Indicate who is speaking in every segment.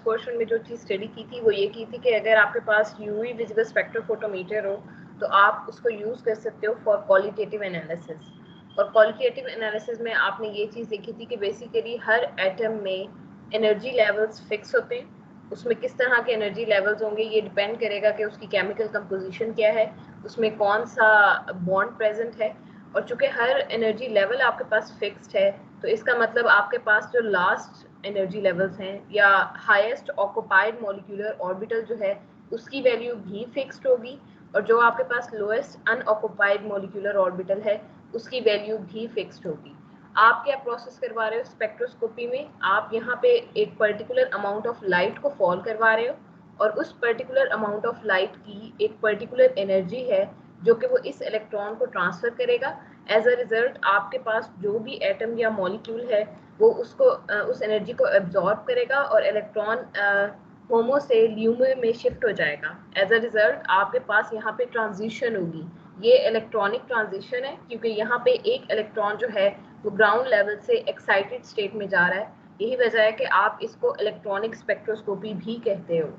Speaker 1: Portion में जो चीज़ study की थी वो ये की थी कि अगर आपके पास यूवी विजिबल स्पेक्ट्रोफोटोमीटर हो तो आप उसको यूज़ कर सकते हो फॉर क्वालिटेटिव एनालिसिस। और क्वालिटेटिव एनालिसिस में आपने ये चीज़ देखी थी कि बेसिकली हर एटम में एनर्जी लेवल्स फिक्स होते हैं। उसमें किस तरह के एनर्जी लेवल्स होंगे ये डिपेंड करेगा कि उसकी केमिकल कंपोजिशन क्या है, उसमें कौन सा बॉन्ड प्रेजेंट है। और चूंकि हर एनर्जी लेवल आपके पास फिक्स्ड है तो इसका मतलब आपके पास जो लास्ट एनर्जी लेवल्स हैं या हाईएस्ट ऑक्यूपाइड मॉलिक्यूलर ऑर्बिटल जो है उसकी वैल्यू भी फिक्स्ड होगी, और जो आपके पास लोएस्ट अनऑक्यूपाइड मॉलिक्यूलर ऑर्बिटल है उसकी वैल्यू भी फिक्स्ड होगी। आप क्या प्रोसेस करवा रहे हो स्पेक्ट्रोस्कोपी में, आप यहाँ पे एक पर्टिकुलर अमाउंट ऑफ लाइट को फॉल करवा रहे हो और उस पर्टिकुलर अमाउंट ऑफ लाइट की एक पर्टिकुलर एनर्जी है जो कि वो इस इलेक्ट्रॉन को ट्रांसफर करेगा। एज अ रिजल्ट आपके पास जो भी एटम या मॉलिक्यूल है वो उसको उस एनर्जी को एब्जॉर्ब करेगा और इलेक्ट्रॉन होमो से ल्यूमो में शिफ्ट हो जाएगा। एज अ रिजल्ट आपके पास यहाँ पे ट्रांजिशन होगी। ये इलेक्ट्रॉनिक ट्रांजिशन है क्योंकि यहाँ पे एक इलेक्ट्रॉन जो है वो ग्राउंड लेवल से एक्साइटेड स्टेट में जा रहा है। यही वजह है कि आप इसको इलेक्ट्रॉनिक स्पेक्ट्रोस्कोपी भी कहते हो।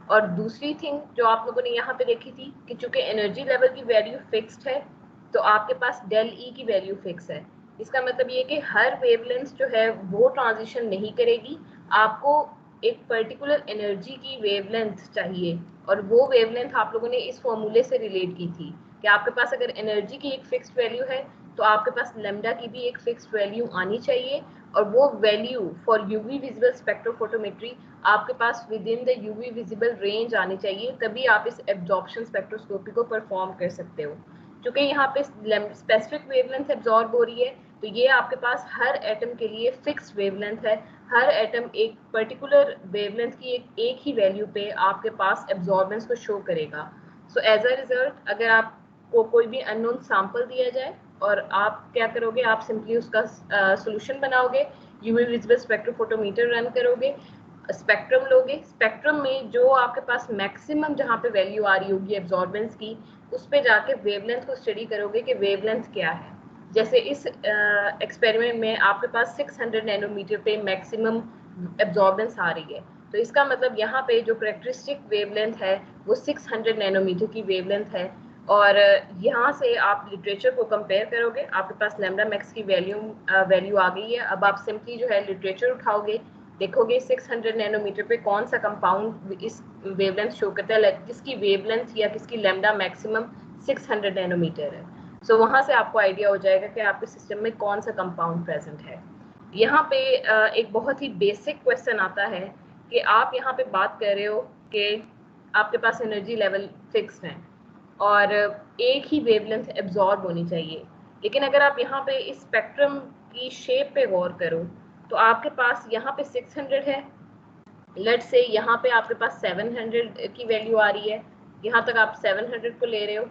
Speaker 1: और दूसरी थिंग जो आप लोगों ने यहाँ पे देखी थी कि चूंकि एनर्जी लेवल की वैल्यू फिक्स्ड है तो आपके पास डेल ई की वैल्यू फिक्स है। इसका मतलब ये कि हर वेवलेंथ जो है वो ट्रांजिशन नहीं करेगी, आपको एक पर्टिकुलर एनर्जी की वेवलेंथ चाहिए और वो वेवलेंथ आप लोगों ने इस फॉर्मूले से रिलेट की थी कि आपके पास अगर एनर्जी की एक फिक्स्ड वैल्यू है तो आपके पास लैम्डा की भी एक फिक्स्ड वैल्यू आनी चाहिए और वो value for UV visible spectrophotometry आपके पास within the UV visible range आनी चाहिए, तभी आप इस एब्जॉर्प्शन स्पेक्ट्रोस्कोपी को परफॉर्म कर सकते हो। क्योंकि यहाँ पे स्पेसिफिक वेवलेंथ एब्जॉर्ब हो रही है तो ये आपके पास हर एटम के लिए फिक्स्ड वेवलेंथ है। हर एटम एक पर्टिकुलर वेवलेंथ की एक ही वैल्यू पे आपके पास एब्जॉर्बेंस को शो करेगा। सो एज अ रिजल्ट अगर आपको कोई भी अननोन सैंपल दिया जाए और आप क्या करोगे, आप सिंपली उसका सोल्यूशन बनाओगे, यूवी विजिबल स्पेक्ट्रोफोटोमीटर रन करोगे, स्पेक्ट्रम लोगे, स्पेक्ट्रम में जो आपके पास मैक्सिमम जहाँ पे वैल्यू आ रही होगी एब्जॉर्बेंस की उस पे जाके वेवलेंथ को स्टडी करोगे कि वेवलेंथ क्या है। जैसे इस एक्सपेरिमेंट में आपके पास 600 नैनोमीटर पे मैक्सिमम एब्जॉर्बेंस आ रही है, तो इसका मतलब यहाँ पे जो करेक्टरिस्टिक वेवलेंथ है वो 600 नैनोमीटर की वेवलेंथ है। और यहाँ से आप लिटरेचर को कंपेयर करोगे, आपके पास लैम्डा मैक्स की वैल्यू आ गई है। अब आप सिंपली जो है लिटरेचर उठाओगे, देखोगे 600 नैनोमीटर पे कौन सा कंपाउंड इस वेवलेंथ शो करता है, किसकी वेवलेंथ या किसकी लैम्डा मैक्सिमम 600 नैनोमीटर है। सो वहाँ से आपको आइडिया हो जाएगा कि आपके सिस्टम में कौन सा कंपाउंड प्रेजेंट है। यहाँ पे एक बहुत ही बेसिक क्वेश्चन आता है कि आप यहाँ पे बात कर रहे हो कि आपके पास एनर्जी लेवल फिक्स है और एक ही वेवलेंथ एब्जॉर्ब होनी चाहिए, लेकिन अगर आप यहाँ पे इस स्पेक्ट्रम की शेप पे गौर करो तो आपके पास यहाँ पे 600 है, लेट से यहाँ पे आपके पास 700 की वैल्यू आ रही है, यहाँ तक आप 700 को ले रहे हो।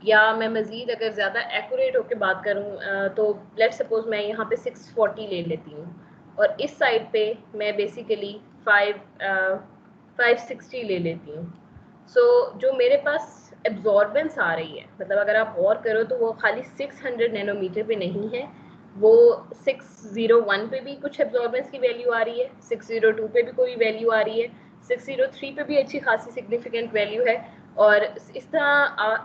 Speaker 1: या मैं मजीद अगर ज़्यादा एक्यूरेट होकर बात करूँ तो लेट सपोज मैं यहाँ पे 640 ले लेती हूँ और इस साइड पे मैं बेसिकली 560 ले लेती हूँ। सो जो मेरे पास एब्जॉर्बेंस आ रही है, मतलब अगर आप गौर करो तो वो खाली 600 नैनोमीटर पे नहीं है, वो 601 पे भी कुछ एब्जॉर्बेंस की वैल्यू आ रही है, 602 पे भी कोई वैल्यू आ रही है, 603 पे भी अच्छी खासी सिग्निफिकेंट वैल्यू है, और इस तरह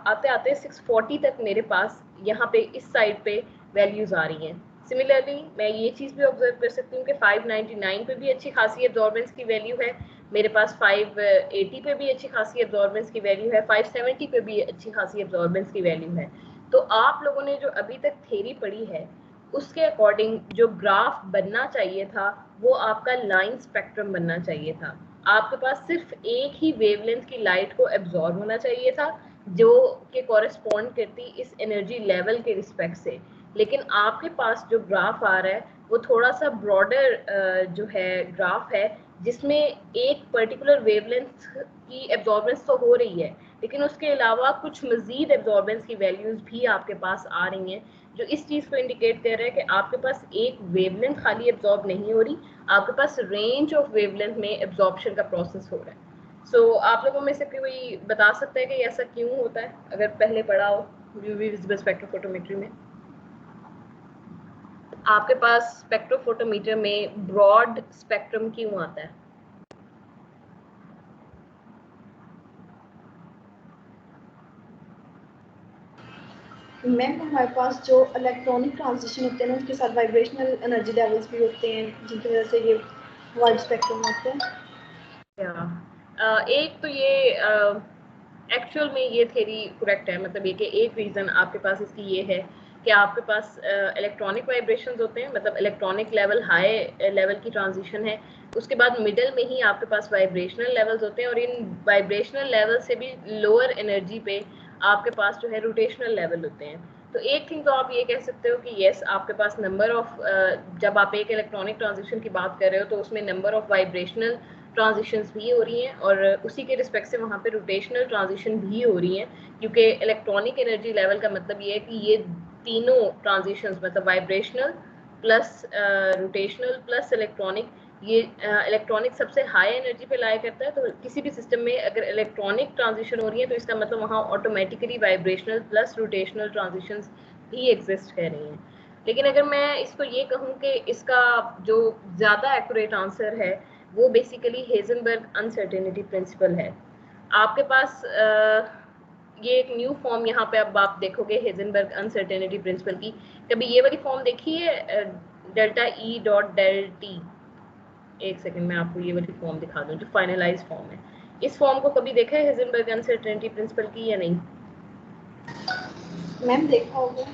Speaker 1: आते आते 640 तक मेरे पास यहाँ पे इस साइड पे वैल्यूज आ रही हैं। सिमिलरली मैं ये चीज़ भी ऑब्जर्व कर सकती हूँ कि 599 पे भी अच्छी खासी एब्जॉर्बेंस की वैल्यू है, मेरे पास 580 पे भी अच्छी खासी एब्जॉर्बेंस की वैल्यू है, 570 पे भी अच्छी खासी एब्जॉर्बेंस की वैल्यू है। तो आप लोगों ने जो अभी तक थ्योरी पढ़ी है उसके अकॉर्डिंग जो ग्राफ बनना चाहिए था वो आपका लाइन स्पेक्ट्रम बनना चाहिए था। आपके पास सिर्फ एक ही वेवलेंथ की लाइट को एब्जॉर्ब होना चाहिए था जो कि कॉरेस्पॉन्ड करती इस एनर्जी लेवल के रिस्पेक्ट से, लेकिन आपके पास जो ग्राफ आ रहा है वो थोड़ा सा ब्रॉडर जो है ग्राफ है, जिसमें एक पर्टिकुलर वेवलेंथ की एब्जॉर्बेंस तो हो रही है लेकिन उसके अलावा कुछ मजीद एब्जॉर्बेंस की वैल्यूज भी आपके पास आ रही हैं, जो इस चीज़ को इंडिकेट कर रहा है कि आपके पास एक वेवलेंथ खाली एब्जॉर्ब नहीं हो रही, आपके पास रेंज ऑफ वेवलेंथ में एब्जॉर्प्शन का प्रोसेस हो रहा है। सो आप लोगों में से कोई बता सकता है कि ऐसा क्यों होता है, अगर पहले पढ़ा हो यूवी विजिबल स्पेक्ट्रोफोटोमेट्री में? आपके पास स्पेक्ट्रोफोटोमीटर में ब्रॉड स्पेक्ट्रम क्यों आता है?
Speaker 2: मैम हमारे पास जो इलेक्ट्रॉनिक ट्रांजिशन होते हैं ना उसके साथ वाइब्रेशनल एनर्जी लेवल्स भी होते हैं जिनकी वजह से ये वाइड स्पेक्ट्रम होते हैं।
Speaker 1: एक तो ये एक्चुअल में ये थ्योरी करेक्ट है, मतलब ये कि एक रीज़न आपके पास इसकी ये है कि आपके पास इलेक्ट्रॉनिक वाइब्रेशंस होते हैं, मतलब इलेक्ट्रॉनिक लेवल हाई लेवल की ट्रांजिशन है, उसके बाद मिडल में ही आपके पास वाइब्रेशनल लेवल्स होते हैं, और इन वाइब्रेशनल लेवल से भी लोअर एनर्जी पे आपके पास जो है रोटेशनल लेवल होते हैं। तो एक थिंग तो आप ये कह सकते हो कि यस, आपके पास नंबर ऑफ, जब आप एक इलेक्ट्रॉनिक ट्रांजिशन की बात कर रहे हो तो उसमें नंबर ऑफ वाइब्रेशनल ट्रांजिशंस भी हो रही हैं, और उसी के रिस्पेक्ट से वहाँ पे रोटेशनल ट्रांजिशन भी हो रही हैं, क्योंकि इलेक्ट्रॉनिक एनर्जी लेवल का मतलब ये है कि ये तीनों ट्रांजिशंस, मतलब vibrational plus rotational plus electronic, ये इलेक्ट्रॉनिक सबसे हाई एनर्जी पे लाया करता है। तो किसी भी सिस्टम में अगर इलेक्ट्रॉनिक ट्रांजिशन हो रही है तो इसका मतलब वहाँ automatically vibrational plus rotational transitions भी एग्जिस्ट कर रही हैं। लेकिन अगर मैं इसको ये कहूँ कि इसका जो ज़्यादा एक्यूरेट आंसर है वो बेसिकली हेजनबर्ग अनसर्टेनिटी प्रिंसिपल है। आपके पास ये एक न्यू फॉर्म यहाँ पे अब आप देखोगे हेजनबर्ग अनसर्टेनिटी प्रिंसिपल की। कभी ये वाली फॉर्म देखी है, delta E dot del t? एक सेकंड में आपको ये वाली फॉर्म दिखा दूं जो फाइनलाइज फॉर्म है। इस फॉर्म को कभी देखा है हेजनबर्ग अनसर्टेनिटी प्रिंसिपल की या नहीं?
Speaker 2: मैम देखा होगा।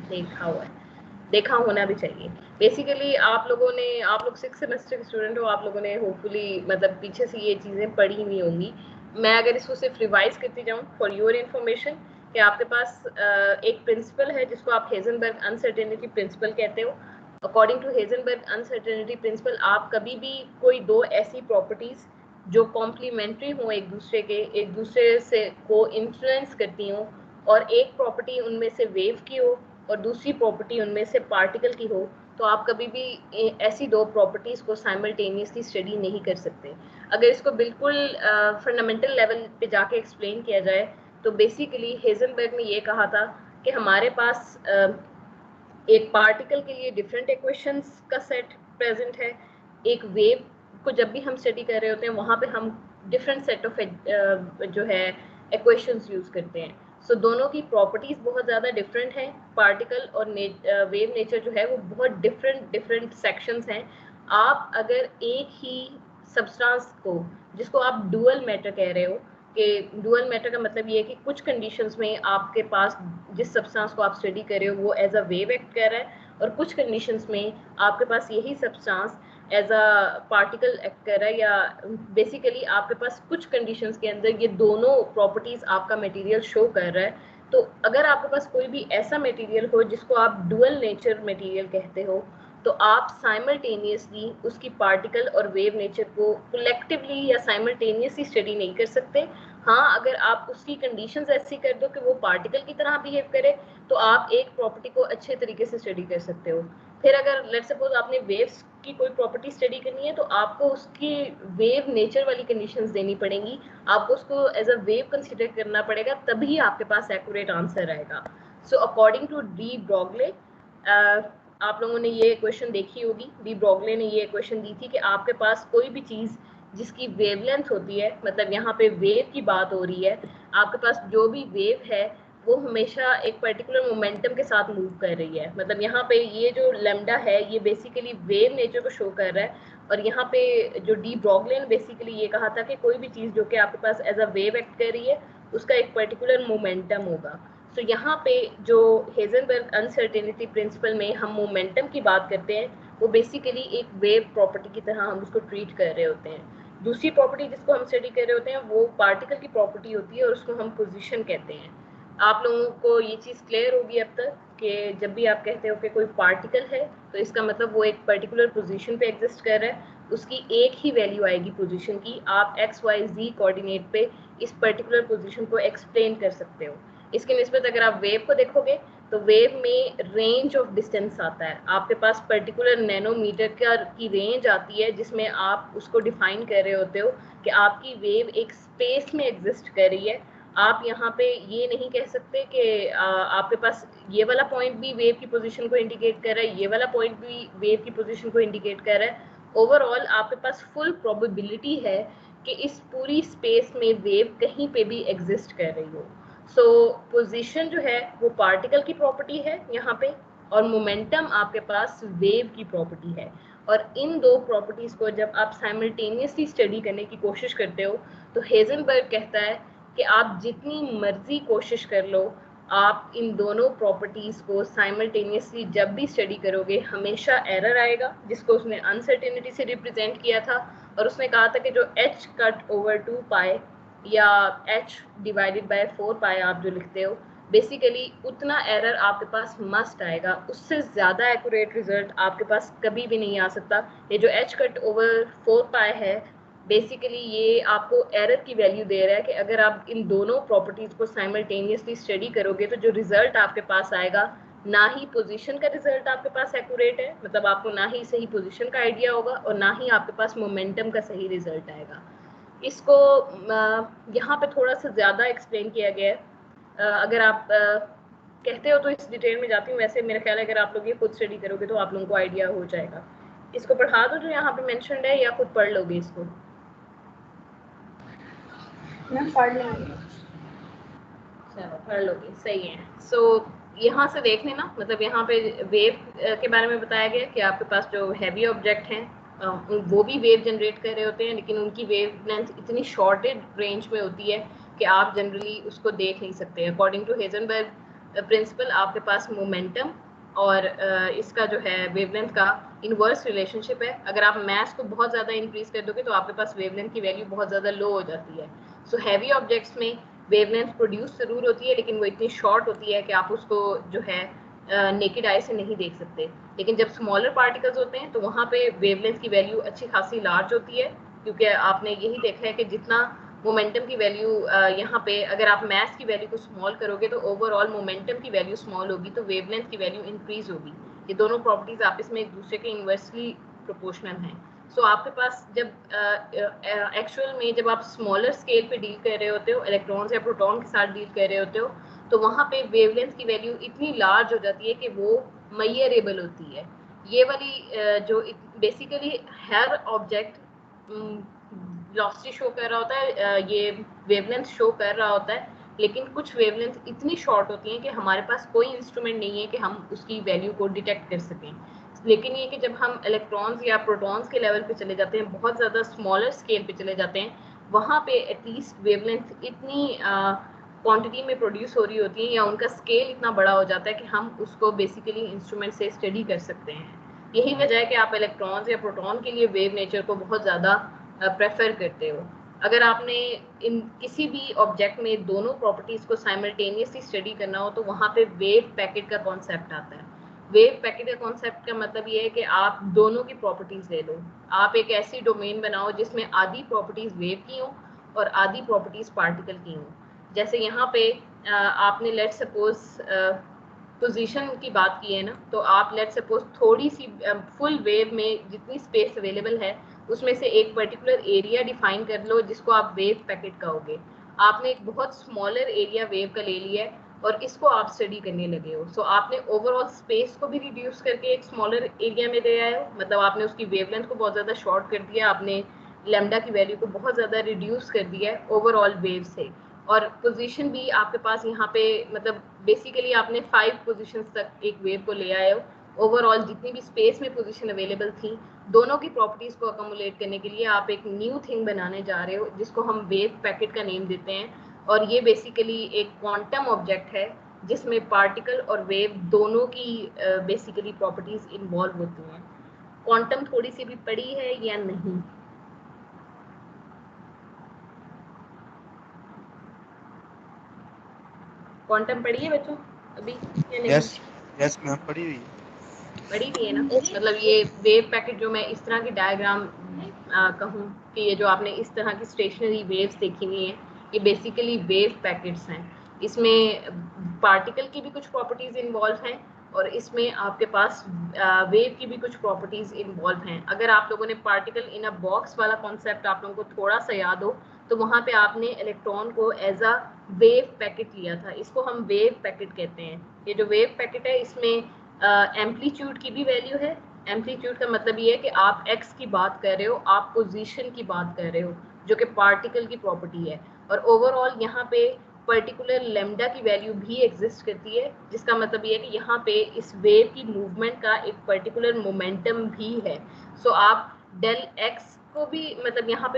Speaker 1: देखा हुआ है, देखा होना भी चाहिए। बेसिकली आप लोगों ने, आप लोग 6 सेमेस्टर के स्टूडेंट हो, आप लोगों ने होपफुली मतलब पीछे से ये चीज़ें पढ़ी हुई होंगी। मैं अगर इसको सिर्फ रिवाइज करती जाऊँ फॉर योर इन्फॉर्मेशन, कि आपके पास एक प्रिंसिपल है जिसको आप हेजनबर्ग अनसर्टेनिटी प्रिंसिपल कहते हो। According to Heisenberg uncertainty principle, आप कभी भी कोई दो ऐसी प्रॉपर्टीज जो कॉम्प्लीमेंट्री हो एक दूसरे के, एक दूसरे से को इन्फ्लुएंस करती हो, और एक प्रॉपर्टी उनमें से वेव की हो और दूसरी प्रॉपर्टी उनमें से पार्टिकल की हो, तो आप कभी भी ऐसी दो प्रॉपर्टीज को साइमल्टेनियसली स्टडी नहीं कर सकते। अगर इसको बिल्कुल फंडामेंटल लेवल पे जाके एक्सप्लेन किया जाए तो बेसिकली हेजनबर्ग ने ये कहा था कि हमारे पास एक पार्टिकल के लिए डिफरेंट इक्वेशंस का सेट प्रेजेंट है, एक वेव को जब भी हम स्टडी कर रहे होते हैं वहाँ पे हम डिफरेंट सेट ऑफ जो है इक्वेशंस यूज करते हैं। सो दोनों की प्रॉपर्टीज बहुत ज़्यादा डिफरेंट हैं, पार्टिकल और वेव नेचर जो है वो बहुत डिफरेंट सेक्शंस हैं। आप अगर एक ही सब्सटेंस को, जिसको आप डुअल मैटर कह रहे हो, कि डुअल मैटर का मतलब ये है कि कुछ कंडीशंस में आपके पास जिस सब्सटेंस को आप स्टडी कर रहे हो वो एज अ वेव एक्ट कर रहा है, और कुछ कंडीशंस में आपके पास यही substance as a particle act कर रहा है, या बेसिकली आपके पास कुछ कंडीशंस के अंदर ये दोनों प्रॉपर्टीज आपका मटेरियल शो कर रहा है। तो अगर आपके पास कोई भी ऐसा मटेरियल हो जिसको आप डुअल नेचर मटेरियल कहते हो, तो आप साइमल्टेनियसली उसकी पार्टिकल और वेव नेचर को कलेक्टिवली या साइमल्टेनियसली स्टडी नहीं कर सकते। हाँ, अगर आप उसकी कंडीशंस ऐसी कर दो कि वो पार्टिकल की तरह बिहेव करे तो आप एक प्रॉपर्टी को अच्छे तरीके से स्टडी कर सकते हो। फिर अगर लेट्स सपोज आपने वेव्स की कोई प्रॉपर्टी स्टडी करनी है तो आपको उसकी वेव नेचर वाली कंडीशंस देनी पड़ेंगी, आपको उसको एज अ वेव कंसिडर करना पड़ेगा, तभी आपके पास एक्यूरेट आंसर आएगा। So according to D Broglie, आप लोगों ने ये क्वेश्चन देखी होगी, डी ब्रॉगले ने ये क्वेश्चन दी थी कि आपके पास कोई भी चीज़ जिसकी वेवलेंथ होती है, मतलब यहाँ पे वेव की बात हो रही है, आपके पास जो भी वेव है वो हमेशा एक पर्टिकुलर मोमेंटम के साथ मूव कर रही है। मतलब यहाँ पे ये जो लैम्डा है ये बेसिकली वेव नेचर को शो कर रहा है, और यहाँ पे जो डी ब्रॉगले ने बेसिकली ये कहा था कि कोई भी चीज़ जो कि आपके पास एज अ वेव एक्ट कर रही है उसका एक पर्टिकुलर मोमेंटम होगा। तो यहाँ पे जो हेजनबर्ग अनसर्टेनिटी प्रिंसिपल में हम मोमेंटम की बात करते हैं, वो बेसिकली एक वेव प्रॉपर्टी की तरह हम उसको ट्रीट कर रहे होते हैं। दूसरी प्रॉपर्टी जिसको हम स्टडी कर रहे होते हैं वो पार्टिकल की प्रॉपर्टी होती है और उसको हम पोजीशन कहते हैं। आप लोगों को ये चीज़ क्लियर होगी अब तक कि जब भी आप कहते हो कि कोई पार्टिकल है तो इसका मतलब वो एक पर्टिकुलर पोजीशन पे एग्जिस्ट कर रहा है, उसकी एक ही वैल्यू आएगी पोजीशन की। आप एक्स वाई जी कोऑर्डिनेट पे इस पर्टिकुलर पोजीशन को एक्सप्लेन कर सकते हो। इसके निस्बत अगर आप वेव को देखोगे तो वेव में रेंज ऑफ डिस्टेंस आता है, आपके पास पर्टिकुलर नैनोमीटर की रेंज आती है जिसमें आप उसको डिफाइन कर रहे होते हो कि आपकी वेव एक स्पेस में एग्जिस्ट कर रही है। आप यहाँ पे ये नहीं कह सकते कि आपके पास ये वाला पॉइंट भी वेव की पोजीशन को इंडिकेट कर रहा है, ये वाला पॉइंट भी वेव की पोजीशन को इंडिकेट कर रहा है। ओवरऑल आपके पास फुल प्रोबेबिलिटी है कि इस पूरी स्पेस में वेव कहीं पे भी एग्जिस्ट कर रही हो। सो पोजीशन जो है वो पार्टिकल की प्रॉपर्टी है यहाँ पे, और मोमेंटम आपके पास वेव की प्रॉपर्टी है। और इन दो प्रॉपर्टीज को जब आप साइमल्टेनियसली स्टडी करने की कोशिश करते हो तो हेजनबर्ग कहता है कि आप जितनी मर्जी कोशिश कर लो, आप इन दोनों प्रॉपर्टीज को साइमल्टेनियसली जब भी स्टडी करोगे हमेशा एरर आएगा, जिसको उसने अनसर्टेनिटी से रिप्रेजेंट किया था। और उसने कहा था कि जो h कट ओवर 2 पाए या h डिवाइडेड बाय 4 पाए आप जो लिखते हो, बेसिकली उतना एरर आपके पास मस्ट आएगा, उससे ज़्यादा एक्यूरेट रिजल्ट आपके पास कभी भी नहीं आ सकता। ये जो h कट ओवर 4 पाए है, बेसिकली ये आपको एरर की वैल्यू दे रहा है कि अगर आप इन दोनों प्रॉपर्टीज को साइमल्टेनियसली स्टडी करोगे तो जो रिजल्ट आपके पास आएगा, ना ही पोजीशन का रिजल्ट आपके पास एक्यूरेट है, मतलब आपको ना ही सही पोजीशन का आइडिया होगा और ना ही आपके पास मोमेंटम का सही रिजल्ट आएगा। इसको यहाँ पे थोड़ा सा ज़्यादा एक्सप्लेन किया गया है। अगर आप कहते हो तो इस डिटेल में जाती हूँ, वैसे मेरा ख्याल है अगर आप लोग ये खुद स्टडी करोगे तो आप लोगों को आइडिया हो जाएगा। इसको पढ़ा दो जो यहाँ पे मेंशन्ड है, या खुद पढ़ लोगे इसको?
Speaker 2: मैं पढ़ लेंगे।
Speaker 1: चलो पढ़ लोगे, सही है। सो यहाँ से देख लेना, मतलब यहाँ पे वेव के बारे में बताया गया कि आपके पास जो हैवी ऑब्जेक्ट हैं वो भी वेव जनरेट कर रहे होते हैं, लेकिन उनकी वेव लेंथ इतनी शॉर्टेड रेंज में होती है कि आप जनरली उसको देख नहीं सकते। अकॉर्डिंग टू हेजनबर्ग प्रिंसिपल आपके पास मोमेंटम और इसका जो है वेवलेंथ का इनवर्स रिलेशनशिप है। अगर आप मैस को बहुत ज़्यादा इंक्रीज कर दोगे तो आपके पास वेवलेंथ की वैल्यू बहुत ज़्यादा लो हो जाती है। सो हैवी ऑब्जेक्ट्स में वेवलेंथ प्रोड्यूस जरूर होती है, लेकिन वो इतनी शॉर्ट होती है कि आप उसको जो है नेकेड आई से नहीं देख सकते। लेकिन जब स्मॉलर पार्टिकल्स होते हैं तो वहाँ पे वेवलेंथ की वैल्यू अच्छी खासी लार्ज होती है, क्योंकि आपने यही देखा है कि जितना मोमेंटम की वैल्यू यहाँ पे अगर आप मैस की वैल्यू को स्मॉल करोगे तो ओवरऑल मोमेंटम की वैल्यू स्मॉल होगी, तो वेवलेंथ की वैल्यू इंक्रीज होगी। ये दोनों प्रॉपर्टीज आपस में एक दूसरे के इन्वर्सली प्रोपोर्शनल हैं। सो आपके पास जब एक्चुअल में जब आप स्मॉलर स्केल पे डील कर रहे होते हो, इलेक्ट्रॉन्स या प्रोटॉन के साथ डील कर रहे होते हो, तो वहाँ पे वेवलेंथ की वैल्यू इतनी लार्ज हो जाती है कि वो मेजरेबल होती है। ये वाली जो बेसिकली हर ऑब्जेक्ट वेलोसिटी शो कर रहा होता है, ये वेवलेंथ शो कर रहा होता है, लेकिन कुछ वेवलेंथ इतनी शॉर्ट होती हैं कि हमारे पास कोई इंस्ट्रूमेंट नहीं है कि हम उसकी वैल्यू को डिटेक्ट कर सकें। लेकिन ये कि जब हम इलेक्ट्रॉन्स या प्रोटॉन्स के लेवल पे चले जाते हैं, बहुत ज़्यादा स्मॉलर स्केल पे चले जाते हैं, वहाँ पे एटलीस्ट वेवलेंथ इतनी क्वांटिटी में प्रोड्यूस हो रही होती है या उनका स्केल इतना बड़ा हो जाता है कि हम उसको बेसिकली इंस्ट्रूमेंट से स्टडी कर सकते हैं। यही वजह है कि आप इलेक्ट्रॉन्स या प्रोटॉन के लिए वेव नेचर को बहुत ज़्यादा प्रेफर करते हो। अगर आपने इन किसी भी ऑब्जेक्ट में दोनों प्रॉपर्टीज़ को साइमल्टेनियसली स्टडी करना हो तो वहाँ पे वेव पैकेट का कॉन्सेप्ट आता है। वेव पैकेट का कॉन्सेप्ट का मतलब ये है कि आप दोनों की प्रॉपर्टीज ले लो, आप एक ऐसी डोमेन बनाओ जिसमें आधी प्रॉपर्टीज वेव की हो और आधी प्रॉपर्टीज पार्टिकल की हो। जैसे यहाँ पे आपने लेट सपोज पोजीशन की बात की है ना, तो आप लेट सपोज थोड़ी सी फुल वेव में जितनी स्पेस अवेलेबल है उसमें से एक पर्टिकुलर एरिया डिफाइन कर लो जिसको आप वेव पैकेट कहोगे। आपने एक बहुत स्मॉलर एरिया वेव का ले लिया है और इसको आप स्टडी करने लगे हो। सो आपने ओवरऑल स्पेस को भी रिड्यूस करके एक स्मॉलर एरिया में ले आए हो, मतलब आपने उसकी वेवलेंथ को बहुत ज़्यादा शॉर्ट कर दिया, आपने लैम्डा की वैल्यू को बहुत ज़्यादा रिड्यूस कर दिया है ओवरऑल वेव से। और पोजीशन भी आपके पास यहाँ पे मतलब बेसिकली आपने 5 पोजीशंस तक एक वेव को ले आए हो। ओवरऑल जितनी भी स्पेस में पोजीशन अवेलेबल थी, दोनों की प्रॉपर्टीज को अकोमोलेट करने के लिए आप एक न्यू थिंग बनाने जा रहे हो जिसको हम वेव पैकेट का नेम देते हैं। और ये बेसिकली एक क्वांटम ऑब्जेक्ट है जिसमें पार्टिकल और वेव दोनों की बेसिकली प्रॉपर्टीज इन्वॉल्व होती हैं। क्वांटम थोड़ी सी भी पढ़ी है या नहीं? क्वांटम पढ़ी है बच्चों अभी या नहीं?
Speaker 3: यस मैम, पढ़ी हुई है।
Speaker 1: पढ़ी भी है ना। मतलब ये वेव पैकेट जो मैं इस तरह की डायग्राम कहूँ कि ये जो आपने इस तरह की स्टेशनरी वेव्स देखी हुई हैं, ये बेसिकली वेव पैकेट्स हैं। इसमें पार्टिकल की भी कुछ प्रॉपर्टीज इन्वॉल्व हैं और इसमें आपके पास वेव की भी कुछ प्रॉपर्टीज इन्वॉल्व हैं। अगर आप लोगों ने पार्टिकल इन अ बॉक्स वाला कॉन्सेप्ट आप लोगों को थोड़ा सा याद हो तो वहाँ पे आपने इलेक्ट्रॉन को एज अ वेव पैकेट लिया था, इसको हम वेव पैकेट कहते हैं। ये जो वेव पैकेट है इसमें एम्पलीट्यूड की भी वैल्यू है। एम्पलीट्यूड का मतलब ये है कि आप एक्स की बात कर रहे हो, आप पोजीशन की बात कर रहे हो, जो कि पार्टिकल की प्रॉपर्टी है। और ओवरऑल यहाँ पे पर्टिकुलर लेमडा की वैल्यू भी एग्जिस्ट करती है, जिसका मतलब ये है कि यहाँ पे इस वेव की मूवमेंट का एक पर्टिकुलर मोमेंटम भी है। सो आप डेल एक्स को भी मतलब यहाँ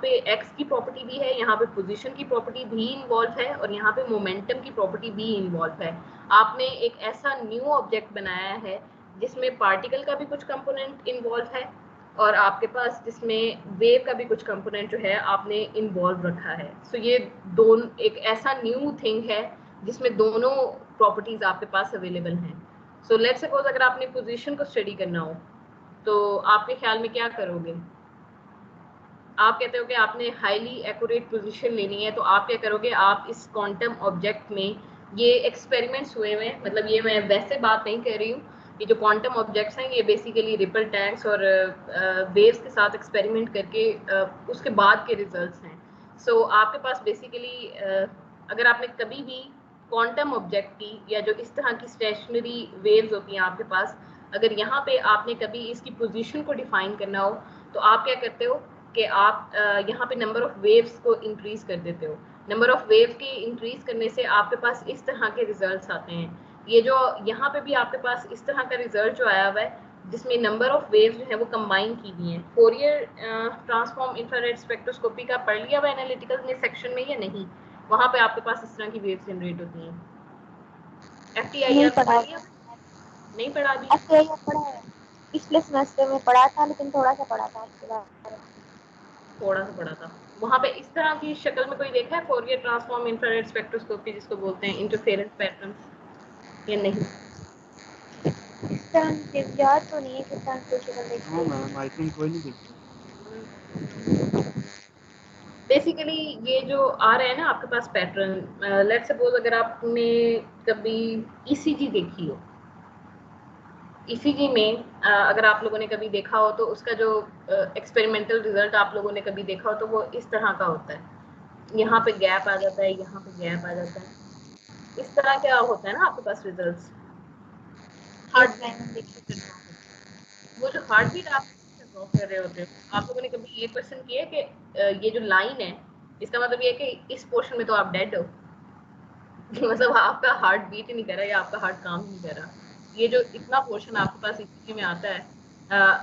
Speaker 1: पे एक्स की प्रॉपर्टी भी है, यहाँ पे पोजीशन की प्रॉपर्टी भी इन्वॉल्व है और यहाँ पे मोमेंटम की प्रॉपर्टी भी इन्वॉल्व है। आपने एक ऐसा न्यू ऑब्जेक्ट बनाया है जिसमें पार्टिकल का भी कुछ कंपोनेंट इन्वॉल्व है और आपके पास जिसमें वेव का भी कुछ कंपोनेंट जो है आपने इन्वॉल्व रखा है। सो ये दोनों एक ऐसा न्यू थिंग है जिसमें दोनों प्रॉपर्टीज आपके पास अवेलेबल हैं। सो लेट्स सपोज अगर आपने पोजीशन को स्टडी करना हो तो आपके ख्याल में क्या करोगे? आप कहते हो कि आपने हाईली एक्यूरेट पोजीशन लेनी है, तो आप क्या करोगे? आप इस क्वांटम ऑब्जेक्ट में ये एक्सपेरिमेंट्स हुए हुए हैं, मतलब ये मैं वैसे बात नहीं कर रही हूँ, ये जो क्वांटम ऑब्जेक्ट्स हैं ये बेसिकली रिपल टैंक्स और वेव्स के साथ एक्सपेरिमेंट करके उसके बाद के रिजल्ट्स हैं। सो आपके पास बेसिकली अगर आपने कभी भी क्वांटम ऑब्जेक्ट की या जो इस तरह की स्टेशनरी वेव्स होती हैं आपके पास, अगर यहाँ पे आपने कभी इसकी पोजीशन को डिफाइन करना हो तो आप क्या करते हो कि आप यहाँ पे नंबर ऑफ वेव्स को इंक्रीज कर देते हो। नंबर ऑफ वेव के इंक्रीज करने से आपके पास इस तरह के रिजल्ट्स आते हैं। ये जो यहाँ पे भी आपके पास इस तरह का रिजल्ट जो आया हुआ है जिसमें नंबर ऑफ वेव्स जो है वो कंबाइन की हुई हैं। फोरियर ट्रांसफॉर्म इंफ्रारेड स्पेक्ट्रोस्कोपी का पढ़ लिया हुआ एनालिटिकल में सेक्शन में या नहीं? वहाँ पे आपके पास इस तरह की वेव्स जनरेट होती हैं। FTIR पढ़ लिया? नहीं पढ़ा अभी?
Speaker 4: FTIR पढ़ा है, पिछले सेमेस्टर में पढ़ा था, लेकिन थोड़ा सा पढ़ा था उसके बाद।
Speaker 1: थोड़ा सा पढ़ा था। वहाँ पे इस तरह की शक्ल में कोई देखा है फोरियर ट्रांसफॉर्म इंफ्रारेड स्पेक्ट्रोस्कोपी जिसको बोलते हैं इंटरफेरेंस पैटर्न्स या नहीं?
Speaker 4: इस तरह से याद तो नहीं है किस तरह से शक्ल देखी
Speaker 3: नो
Speaker 4: है।
Speaker 3: मैम, आई थिंक कोई नहीं देखता।
Speaker 1: बेसिकली ये जो आ रहा है ना आपके पास पैटर्न, लेट्स सपोज अगर आपने कभी ECG देखी हो, ECG में अगर आप लोगों ने कभी देखा हो तो उसका जो एक्सपेरिमेंटल रिजल्ट आप लोगों ने कभी देखा हो तो वो इस तरह का होता है। यहाँ पे गैप आ जाता है, यहाँ पे गैप आ जाता है, इस तरह क्या होता है ना आपके पास रिजल्ट्स। वो जो हार्ट बीट आप ड्रॉ कर रहे होते हो, आप लोगों ने कभी ये क्वेश्चन किया कि ये जो लाइन है इसका मतलब ये है कि इस पोर्शन में तो आप डेड हो मतलब आपका हार्ट बीट ही नहीं कर रहा या आपका हार्ट काम नहीं कर रहा। ये जो इतना पोर्शन आपके पास ECG में आता है,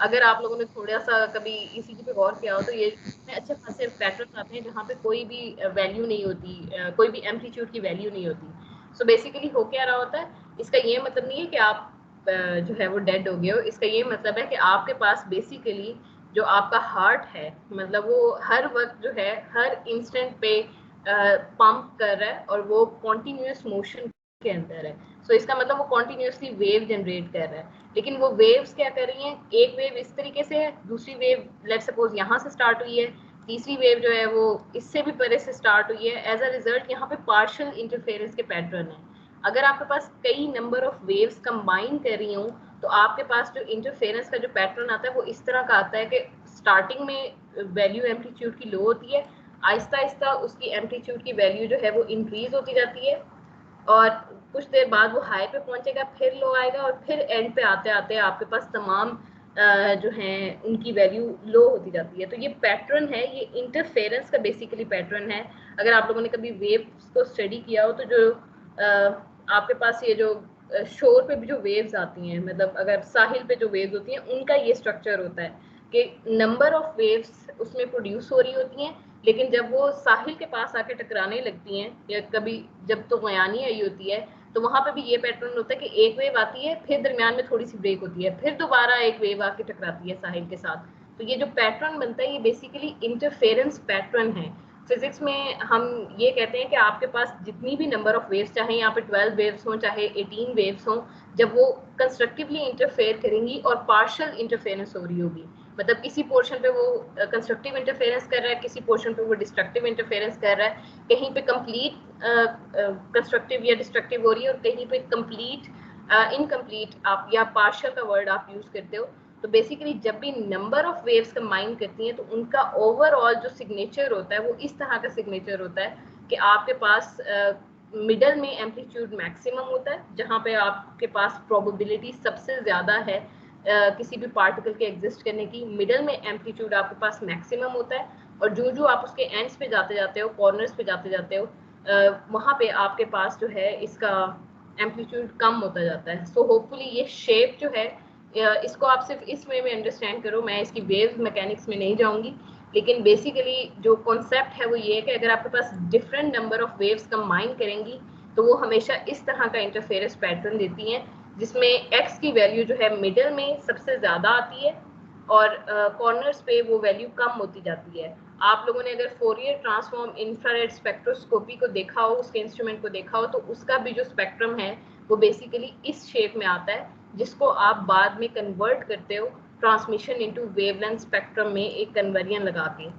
Speaker 1: अगर आप लोगों ने थोड़ा सा कभी ECG पे गौर किया हो तो ये अच्छे खासे पैटर्न आते हैं जहाँ पे कोई भी वैल्यू नहीं होती, कोई भी एम्पलीट्यूड की वैल्यू नहीं होती। सो बेसिकली हो क्या रहा होता है, इसका ये मतलब नहीं है कि आप जो है वो डेड हो गए हो। इसका ये मतलब है कि आपके पास बेसिकली जो आपका हार्ट है मतलब वो हर वक्त जो है हर इंस्टेंट पे पंप कर रहा है और वो कॉन्टिन्यूस मोशन के अंदर है। सो इसका मतलब वो कॉन्टिन्यूसली वेव जनरेट कर रहा है। लेकिन वो वेव्स क्या कर रही हैं, एक वेव इस तरीके से है, दूसरी वेव लेट्स सपोज यहाँ से स्टार्ट हुई है, तीसरी वेव जो है वो इससे भी परे से स्टार्ट हुई है। एज अ रिजल्ट यहाँ पे पार्शियल इंटरफेरेंस के पैटर्न है। अगर आपके पास कई नंबर ऑफ वेव्स कंबाइन कर रही हूँ तो आपके पास जो इंटरफेरेंस का जो पैटर्न आता है वो इस तरह का आता है कि स्टार्टिंग में वैल्यू एम्पलीट्यूड की लो होती है, आहिस्ता आहिस्ता उसकी एम्पलीट्यूड की वैल्यू जो है वो इंक्रीज होती जाती है और कुछ देर बाद वो हाई पे पहुंचेगा, फिर लो आएगा और फिर एंड पे आते आते आपके पास तमाम जो हैं उनकी वैल्यू लो होती जाती है। तो ये पैटर्न है, ये इंटरफेरेंस का बेसिकली पैटर्न है। अगर आप लोगों ने कभी वेव्स को स्टडी किया हो तो जो आपके पास ये जो शोर पे भी जो वेव्स आती हैं, मतलब अगर साहिल पे जो वेव्स होती हैं उनका ये स्ट्रक्चर होता है कि नंबर ऑफ वेव्स उसमें प्रोड्यूस हो रही होती हैं, लेकिन जब वो साहिल के पास आके टकराने लगती हैं या कभी जब तो गयानी आई होती है तो वहां पे भी ये पैटर्न होता है कि एक वेव आती है, फिर दरमियान में थोड़ी सी ब्रेक होती है, फिर दोबारा एक वेव आके टकराती है साहिल के साथ। तो ये जो पैटर्न बनता है ये बेसिकली इंटरफेरेंस पैटर्न है। फिजिक्स में हम ये कहते हैं कि आपके पास जितनी भी नंबर ऑफ वेव्स, चाहे यहाँ पे 12 वेव्स हों चाहे 18 वेव्स हों, जब वो कंस्ट्रक्टिवली इंटरफेयर करेंगी और पार्शियल इंटरफेरेंस हो रही होगी, मतलब किसी पोर्शन पे वो कंस्ट्रक्टिव इंटरफेरेंस कर रहा है, किसी पोर्शन पे वो डिस्ट्रक्टिव इंटरफेरेंस कर रहा है, कहीं पे कंप्लीट कंस्ट्रक्टिव या डिस्ट्रक्टिव हो रही है और कहीं पे कंप्लीट इनकम्प्लीट आप या पार्शियल का वर्ड आप यूज करते हो। तो बेसिकली जब भी नंबर ऑफ वेव्स कंबाइन करती हैं तो उनका ओवरऑल जो सिग्नेचर होता है वो इस तरह का सिग्नेचर होता है कि आपके पास मिडल में एम्पलीट्यूड मैक्सिमम होता है, जहाँ पे आपके पास प्रोबेबिलिटी सबसे ज़्यादा है किसी भी पार्टिकल के एग्जिस्ट करने की। मिडल में एम्पलीट्यूड आपके पास मैक्सिमम होता है और जो जो आप उसके एंड्स पे जाते जाते हो, कॉर्नर्स पे जाते जाते हो, वहाँ पे आपके पास जो है इसका एम्पलीट्यूड कम होता जाता है। सो होपफुली ये शेप जो है इसको आप सिर्फ इस वे में अंडरस्टैंड करो, मैं इसकी वेव मैकेनिक्स में नहीं जाऊंगी, लेकिन बेसिकली जो कॉन्सेप्ट है वो ये है कि अगर आपके पास different number of waves combine करेंगी तो वो हमेशा इस तरह का इंटरफेरेंस पैटर्न देती हैं, जिसमें एक्स की वैल्यू जो है मिडल में सबसे ज़्यादा आती है और कॉर्नर्स पे वो वैल्यू कम होती जाती है। आप लोगों ने अगर फोरियर ट्रांसफॉर्म इंफ्रारेड स्पेक्ट्रोस्कोपी को देखा हो, उसके इंस्ट्रूमेंट को देखा हो, तो उसका भी जो स्पेक्ट्रम है वो बेसिकली इस शेप में आता है, जिसको आप बाद में कन्वर्ट करते हो ट्रांसमिशन इनटू वेवलेंथ स्पेक्ट्रम में एक कन्वर्जन लगा के।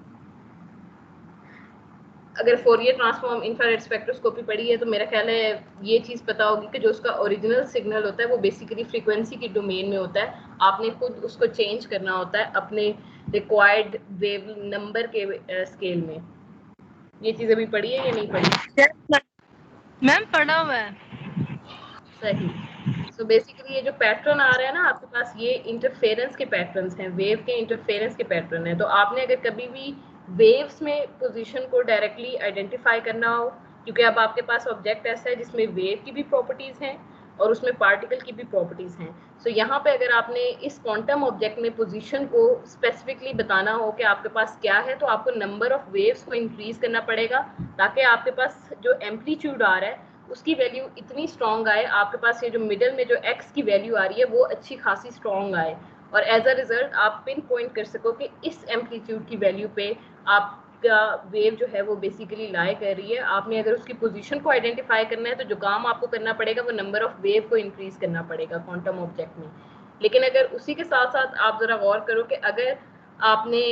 Speaker 1: अगर फोरियर ट्रांसफॉर्म इंफ्रारेड स्पेक्ट्रोस्कोपी पढ़ी है तो मेरा ख्याल है ये चीज़ पता होगी कि जो उसका ओरिजिनल सिग्नल होता है वो बेसिकली फ्रीक्वेंसी की डोमेन में होता है, आपने खुद उसको चेंज करना होता है अपने रिक्वायर्ड वेव नंबर के स्केल में। ये चीज़ अभी पढ़ी है या नहीं पढ़ी?
Speaker 5: मैम पढ़ा हुआ है।
Speaker 1: सही। सो बेसिकली ये जो पैटर्न आ रहा है ना आपके पास, ये इंटरफेरेंस के पैटर्न्स हैं, वेव के इंटरफेरेंस के पैटर्न है। तो आपने अगर कभी भी वेव्स में पोजीशन को डायरेक्टली आइडेंटिफाई करना हो, क्योंकि अब आपके पास ऑब्जेक्ट ऐसा है जिसमें वेव की भी प्रॉपर्टीज हैं और उसमें पार्टिकल की भी प्रॉपर्टीज हैं। सो यहाँ पे अगर आपने इस क्वांटम ऑब्जेक्ट में पोजीशन को स्पेसिफिकली बताना हो कि आपके पास क्या है, तो आपको नंबर ऑफ वेव्स को इंक्रीज करना पड़ेगा ताकि आपके पास जो एम्पलीट्यूड आ रहा है उसकी वैल्यू इतनी स्ट्रॉन्ग आए, आपके पास ये जो मिडल में जो एक्स की वैल्यू आ रही है वो अच्छी खासी स्ट्रॉन्ग आए, और एज अ रिजल्ट आप पिन पॉइंट कर सको कि इस एम्पलीट्यूड की वैल्यू पे आपका वेव जो है वो बेसिकली लाई कर रही है। आपने अगर उसकी पोजीशन को आइडेंटिफाई करना है तो जो काम आपको करना पड़ेगा वो नंबर ऑफ वेव को इंक्रीज करना पड़ेगा क्वांटम ऑब्जेक्ट में। लेकिन अगर उसी के साथ साथ आप जरा गौर करो कि अगर आपने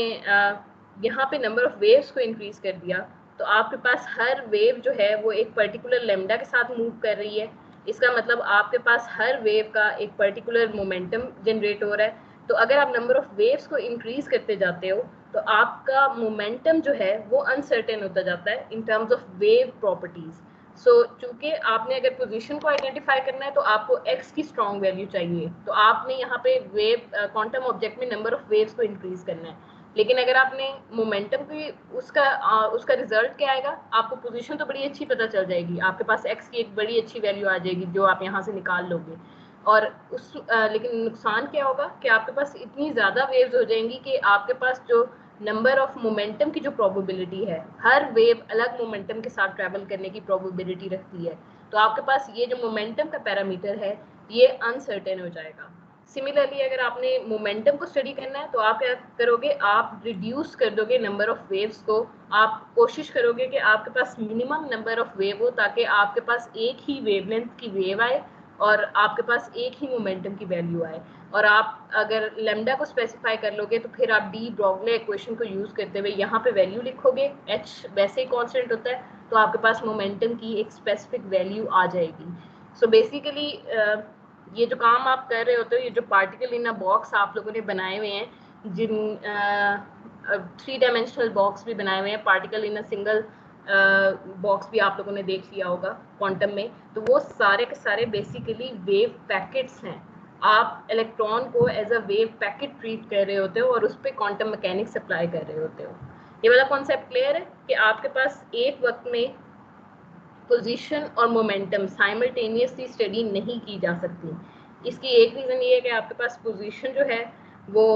Speaker 1: यहाँ पे नंबर ऑफ वेव्स को इंक्रीज कर दिया तो आपके पास हर वेव जो है वो एक पर्टिकुलर लेमडा के साथ मूव कर रही है। इसका मतलब आपके पास हर वेव का एक पर्टिकुलर मोमेंटम जनरेट हो रहा है। तो अगर आप नंबर ऑफ वेव्स को इंक्रीज करते जाते हो तो आपका मोमेंटम जो है वो अनसर्टेन होता जाता है in terms of wave properties. So चूंकि आपने अगर पोजीशन को आइडेंटिफाई करना है तो आपको एक्स की स्ट्रॉन्ग वैल्यू चाहिए, तो आपने यहाँ पे वेव क्वांटम ऑब्जेक्ट में नंबर ऑफ वेव्स को इंक्रीज करना है। लेकिन अगर आपने मोमेंटम की उसका रिजल्ट क्या आएगा, आपको पोजीशन तो बड़ी अच्छी पता चल जाएगी, आपके पास एक्स की एक बड़ी अच्छी वैल्यू आ जाएगी जो आप यहाँ से निकाल लोगे, और लेकिन नुकसान क्या होगा कि आपके पास इतनी ज़्यादा वेव्स हो जाएंगी कि आपके पास जो नंबर ऑफ मोमेंटम की जो प्रोबेबिलिटी है, हर वेव अलग मोमेंटम के साथ ट्रैवल करने की प्रोबेबिलिटी रखती है, तो आपके पास ये जो मोमेंटम का पैरामीटर है ये अनसर्टेन हो जाएगा। सिमिलरली अगर आपने मोमेंटम को स्टडी करना है तो आप क्या करोगे, आप रिड्यूस कर दोगे नंबर ऑफ वेव्स को, आप कोशिश करोगे कि आपके पास मिनिमम नंबर ऑफ वेव हो ताकि आपके पास एक ही वेवलेंथ की वेव आए और आपके पास एक ही मोमेंटम की वैल्यू आए। और आप अगर लेमडा को स्पेसिफाई कर लोगे तो फिर आप डी ब्रोगली इक्वेशन को यूज करते हुए यहाँ पे वैल्यू लिखोगे, एच वैसे ही कांस्टेंट होता है, तो आपके पास मोमेंटम की एक स्पेसिफिक वैल्यू आ जाएगी। सो बेसिकली ये जो काम आप कर रहे होते हो, ये जो पार्टिकल इन अ बॉक्स आप लोगों ने बनाए हुए हैं, जिन 3 डायमेंशनल बॉक्स भी बनाए हुए हैं, particle in a single box भी आप लोगों ने देख लिया होगा क्वांटम में, तो वो सारे के सारे बेसिकली वेव पैकेट्स हैं। आप इलेक्ट्रॉन को as a wave packet treat कर रहे होते हो और उस पर क्वांटम मैकेनिक्स अप्लाई कर रहे होते हो। ये वाला कॉन्सेप्ट क्लियर है कि आपके पास एक वक्त में पोजीशन और मोमेंटम साइमल्टेनियसली स्टडी नहीं की जा सकती। इसकी एक रीज़न ये है कि आपके पास पोजीशन जो है वो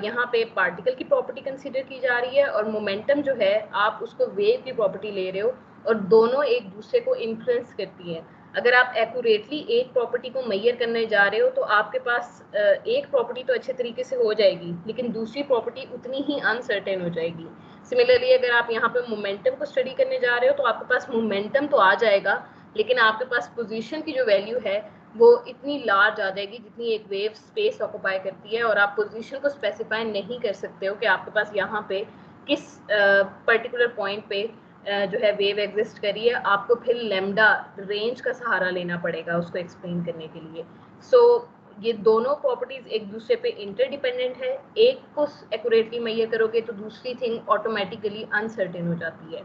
Speaker 1: यहाँ पे पार्टिकल की प्रॉपर्टी कंसीडर की जा रही है और मोमेंटम जो है आप उसको वेव की प्रॉपर्टी ले रहे हो, और दोनों एक दूसरे को इन्फ्लुएंस करती हैं। अगर आप एक्यूरेटली एक प्रॉपर्टी को मेजर करने जा रहे हो तो आपके पास एक प्रॉपर्टी तो अच्छे तरीके से हो जाएगी लेकिन दूसरी प्रॉपर्टी उतनी ही अनसर्टेन हो जाएगी। सिमिलरली अगर आप यहाँ पे मोमेंटम को स्टडी करने जा रहे हो तो आपके पास मोमेंटम तो आ जाएगा लेकिन आपके पास पोजीशन की जो वैल्यू है वो इतनी लार्ज आ जाएगी जितनी एक वेव स्पेस ऑक्युपाई करती है, और आप पोजीशन को स्पेसिफाई नहीं कर सकते हो कि आपके पास यहाँ पे किस पर्टिकुलर पॉइंट पे जो है वेव एग्जिस्ट कर रही है। आपको फिर लेमडा रेंज का सहारा लेना पड़ेगा उसको एक्सप्लेन करने के लिए। सो ये दोनों प्रॉपर्टीज एक दूसरे पे इंटरडिपेंडेंट है, एक को एक्यूरेटली मेजर करोगे तो दूसरी थिंग ऑटोमेटिकली अनसर्टेन हो जाती है।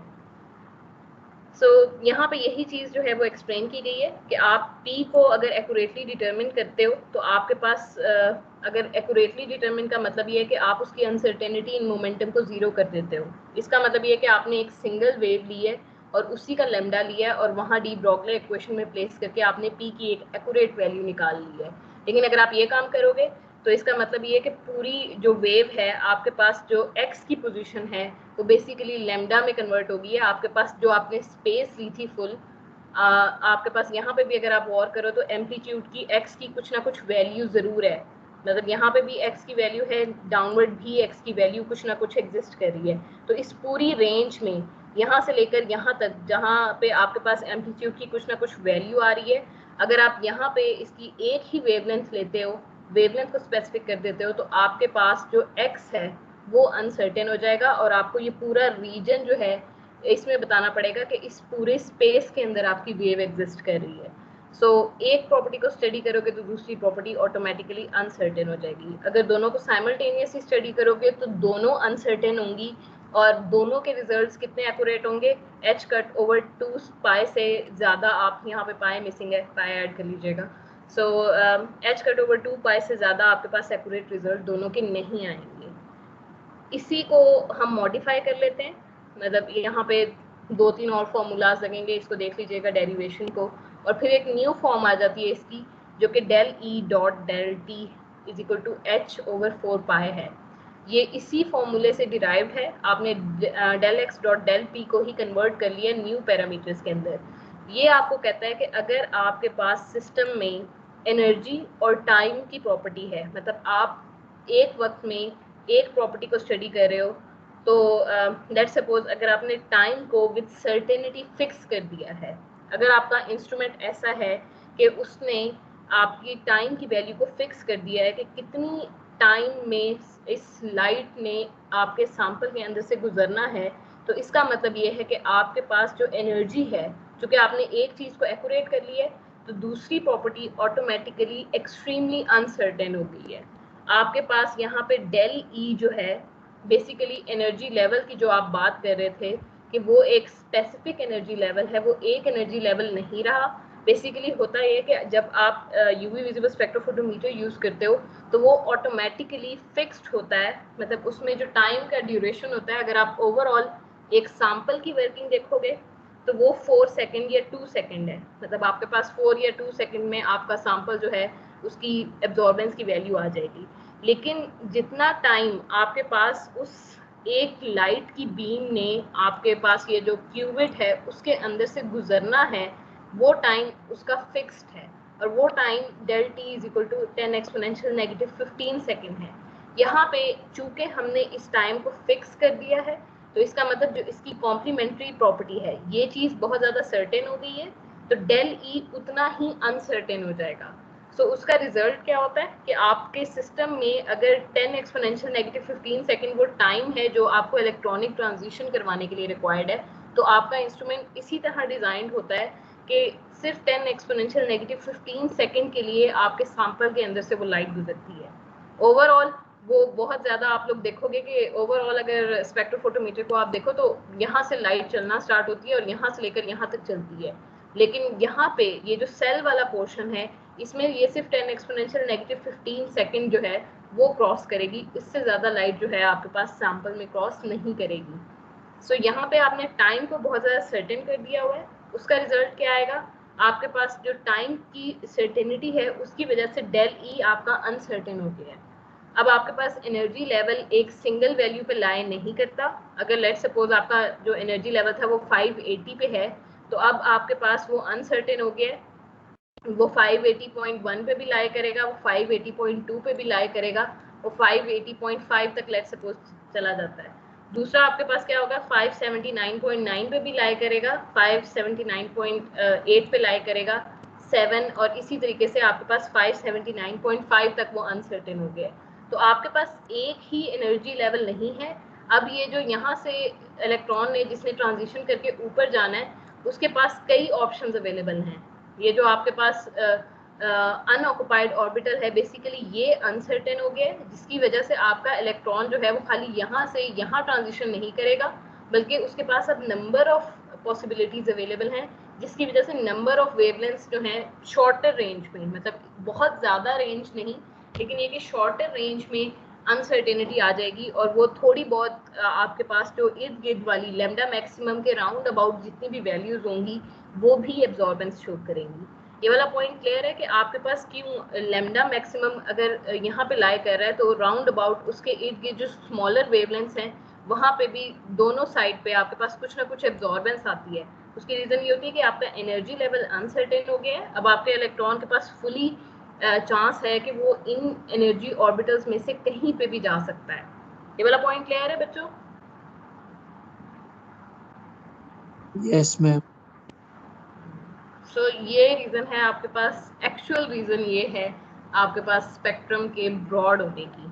Speaker 1: सो यहाँ पे यही चीज़ जो है वो एक्सप्लेन की गई है कि आप P को अगर एक्यूरेटली डिटरमिन करते हो तो आपके पास अगर एक्यूरेटली डिटरमिन का मतलब ये है कि आप उसकी अनसर्टेनिटी इन मोमेंटम को जीरो कर देते हो। इसका मतलब ये है कि आपने एक सिंगल वेव ली है और उसी का लेमडा लिया है और वहाँ डी ब्रोगली इक्वेशन में प्लेस करके आपने पी की एक एक्यूरेट वैल्यू निकाल ली है। लेकिन अगर आप ये काम करोगे तो इसका मतलब ये है कि पूरी जो वेव है आपके पास जो एक्स की पोजीशन है वो बेसिकली लेमडा में कन्वर्ट होगी है। आपके पास जो आपने स्पेस ली थी फुल, आपके पास यहाँ पे भी अगर आप गौर करो तो एम्पलीट्यूड की एक्स की कुछ ना कुछ वैल्यू ज़रूर है, मतलब यहाँ पे भी एक्स की वैल्यू है, डाउनवर्ड भी एक्स की वैल्यू कुछ ना कुछ एग्जिस्ट कर रही है। तो इस पूरी रेंज में यहाँ से लेकर यहाँ तक जहाँ पे आपके पास एम्पलीट्यूड की कुछ ना कुछ वैल्यू आ रही है, अगर आप यहाँ पे इसकी एक ही वेवलेंथ लेते हो, वेवलेंथ को स्पेसिफिक कर देते हो, तो आपके पास जो एक्स है वो अनसर्टेन हो जाएगा और आपको ये पूरा रीजन जो है इसमें बताना पड़ेगा कि इस पूरे स्पेस के अंदर आपकी वेव एग्जिस्ट कर रही है। सो एक प्रॉपर्टी को स्टडी करोगे तो दूसरी प्रॉपर्टी ऑटोमेटिकली अनसर्टेन हो जाएगी। अगर दोनों को साइमल्टेनियसली स्टडी करोगे तो दोनों अनसर्टेन होंगी और दोनों के रिजल्ट्स कितने एक्यूरेट होंगे, h कट ओवर 2 पाई से ज़्यादा, आप यहाँ पे पाई मिसिंग है, पाई ऐड कर लीजिएगा। सो h कट ओवर 2 पाई से ज़्यादा आपके पास एक्यूरेट रिजल्ट दोनों के नहीं आएंगे। इसी को हम मॉडिफाई कर लेते हैं, मतलब यहाँ पे 2-3 और फॉर्मूलाज लगेंगे, इसको देख लीजिएगा डेरिवेशन को, और फिर एक न्यू फॉर्म आ जाती है इसकी जो कि del E dot del t is equal to h over 4 pi है। ये इसी फॉर्मूले से डिराइव्ड है, आपने del x dot del p को ही कन्वर्ट कर लिया न्यू पैरामीटर्स के अंदर। ये आपको कहता है कि अगर आपके पास सिस्टम में एनर्जी और टाइम की प्रॉपर्टी है, मतलब आप एक वक्त में एक प्रॉपर्टी को स्टडी कर रहे हो, तो लेट्स सपोज अगर आपने टाइम को विद सर्टेनिटी फिक्स कर दिया है, अगर आपका इंस्ट्रूमेंट ऐसा है कि उसने आपकी टाइम की वैल्यू को फिक्स कर दिया है कि कितनी टाइम में इस लाइट ने आपके सैंपल के अंदर से गुजरना है, तो इसका मतलब ये है कि आपके पास जो एनर्जी है, चूँकि आपने एक चीज़ को एक्यूरेट कर लिया है, तो दूसरी प्रॉपर्टी ऑटोमेटिकली एक्सट्रीमली अनसर्टेन हो गई है। आपके पास यहाँ पे डेल ई जो है बेसिकली एनर्जी लेवल की जो आप बात कर रहे थे कि वो एक स्पेसिफिक एनर्जी लेवल है, वो एक एनर्जी लेवल नहीं रहा। बेसिकली होता है कि जब आप यूवी विजिबल स्पेक्ट्रोफोटोमीटर यूज़ करते हो तो वो ऑटोमेटिकली फिक्स्ड होता है, मतलब उसमें जो टाइम का ड्यूरेशन होता है, अगर आप ओवरऑल एक सैंपल की वर्किंग देखोगे तो वो 4 सेकेंड या 2 सेकेंड है, मतलब आपके पास 4 या 2 सेकेंड में आपका सैंपल जो है उसकी एब्जॉर्बेंस की वैल्यू आ जाएगी। लेकिन जितना टाइम आपके पास उस एक लाइट की बीम ने आपके पास ये जो क्यूबिट है उसके अंदर से गुजरना है, वो टाइम उसका फिक्स्ड है, और वो time del t is equal to 10 exponential negative 15 second है। यहाँ पे चूंकि हमने इस टाइम को फिक्स कर दिया है, तो इसका मतलब जो इसकी कॉम्प्लीमेंट्री प्रॉपर्टी है ये चीज़ बहुत ज़्यादा सर्टेन हो गई है, तो डेल ई उतना ही अनसर्टेन हो जाएगा। सो उसका रिजल्ट क्या होता है कि आपके सिस्टम में अगर 10 एक्सपोनेंशियल नेगेटिव 15 सेकेंड वो टाइम है जो आपको इलेक्ट्रॉनिक ट्रांजिशन करवाने के लिए रिक्वायर्ड है, तो आपका इंस्ट्रूमेंट इसी तरह डिज़ाइन होता है कि सिर्फ 10 एक्सपोनेंशियल नेगेटिव 15 सेकेंड के लिए आपके सैंपल के अंदर से वो लाइट गुजरती है। ओवरऑल वो बहुत ज़्यादा आप लोग देखोगे कि ओवरऑल अगर स्पेक्ट्रोफोटोमीटर को आप देखो तो यहाँ से लाइट चलना स्टार्ट होती है और यहाँ से लेकर यहाँ तक चलती है, लेकिन यहाँ पे ये जो सेल वाला पोर्शन है इसमें ये सिर्फ 10 एक्सपोनेंशियल नेगेटिव 15 सेकेंड जो है वो क्रॉस करेगी, इससे ज़्यादा लाइट जो है आपके पास सैंपल में क्रॉस नहीं करेगी। सो यहाँ पे आपने टाइम को बहुत ज़्यादा सर्टेन कर दिया हुआ है, उसका रिजल्ट क्या आएगा, आपके पास जो टाइम की सर्टेनिटी है उसकी वजह से डेल ई आपका अनसर्टेन हो गया है। अब आपके पास एनर्जी लेवल एक सिंगल वैल्यू पे लाई नहीं करता, अगर लेट सपोज आपका जो एनर्जी लेवल था वो 580 पे है, तो अब आपके पास वो अनसर्टेन हो गया है, वो 580.1 पे भी लाई करेगा, वो 580.2 पे भी लाई करेगा, वो 580.5 तक लेट सपोज चला जाता है। दूसरा आपके पास क्या होगा, 579.9 पे भी लाई करेगा, 579.8 पे लाई करेगा, 7, और इसी तरीके से आपके पास 579.5 तक वो अनसर्टेन हो गया है। तो आपके पास एक ही एनर्जी लेवल नहीं है। अब ये जो यहाँ से इलेक्ट्रॉन ने जिसने ट्रांजिशन करके ऊपर जाना है उसके पास कई ऑप्शंस अवेलेबल हैं। ये जो आपके पास अनऑक्युपाइड ऑर्बिटल है बेसिकली ये अनसर्टेन हो गया है, जिसकी वजह से आपका इलेक्ट्रॉन जो है वो खाली यहाँ से यहाँ ट्रांजिशन नहीं करेगा, बल्कि उसके पास अब नंबर ऑफ पॉसिबिलिटीज अवेलेबल हैं, जिसकी वजह से नंबर ऑफ वेवलेंथ्स जो हैं शॉर्टर रेंज में, मतलब बहुत ज़्यादा रेंज नहीं, लेकिन ये कि शॉर्टर रेंज में अनसर्टेनिटी आ जाएगी और वो थोड़ी बहुत आपके पास जो इर्द गिर्द वाली लैम्डा मैक्सिमम के राउंड अबाउट जितनी भी वैल्यूज होंगी वो भी एब्जॉर्बेंस शो करेंगी। ये वाला पॉइंट क्लियर है कि आपके पास क्यों लैम्डा मैक्सिमम अगर यहाँ पे लाई कर रहा है तो राउंड अबाउट उसके इर्द गिर्द जो स्मॉलर वेवलेंथ्स हैं वहां पे भी दोनों साइड पे आपके पास कुछ ना कुछ एब्जॉर्बेंस आती है। उसकी रीजन ये होती है कि आपका एनर्जी लेवल अनसर्टेन हो गया है। अब आपके इलेक्ट्रॉन के पास फुली चांस है कि वो इन एनर्जी ऑर्बिटल्स में से कहीं पे भी जा सकता है। ये वाला पॉइंट क्लियर है बच्चों?
Speaker 3: Yes ma'am.
Speaker 1: सो ये रीजन है आपके पास, एक्चुअल रीजन ये है आपके पास स्पेक्ट्रम के ब्रॉड होने की।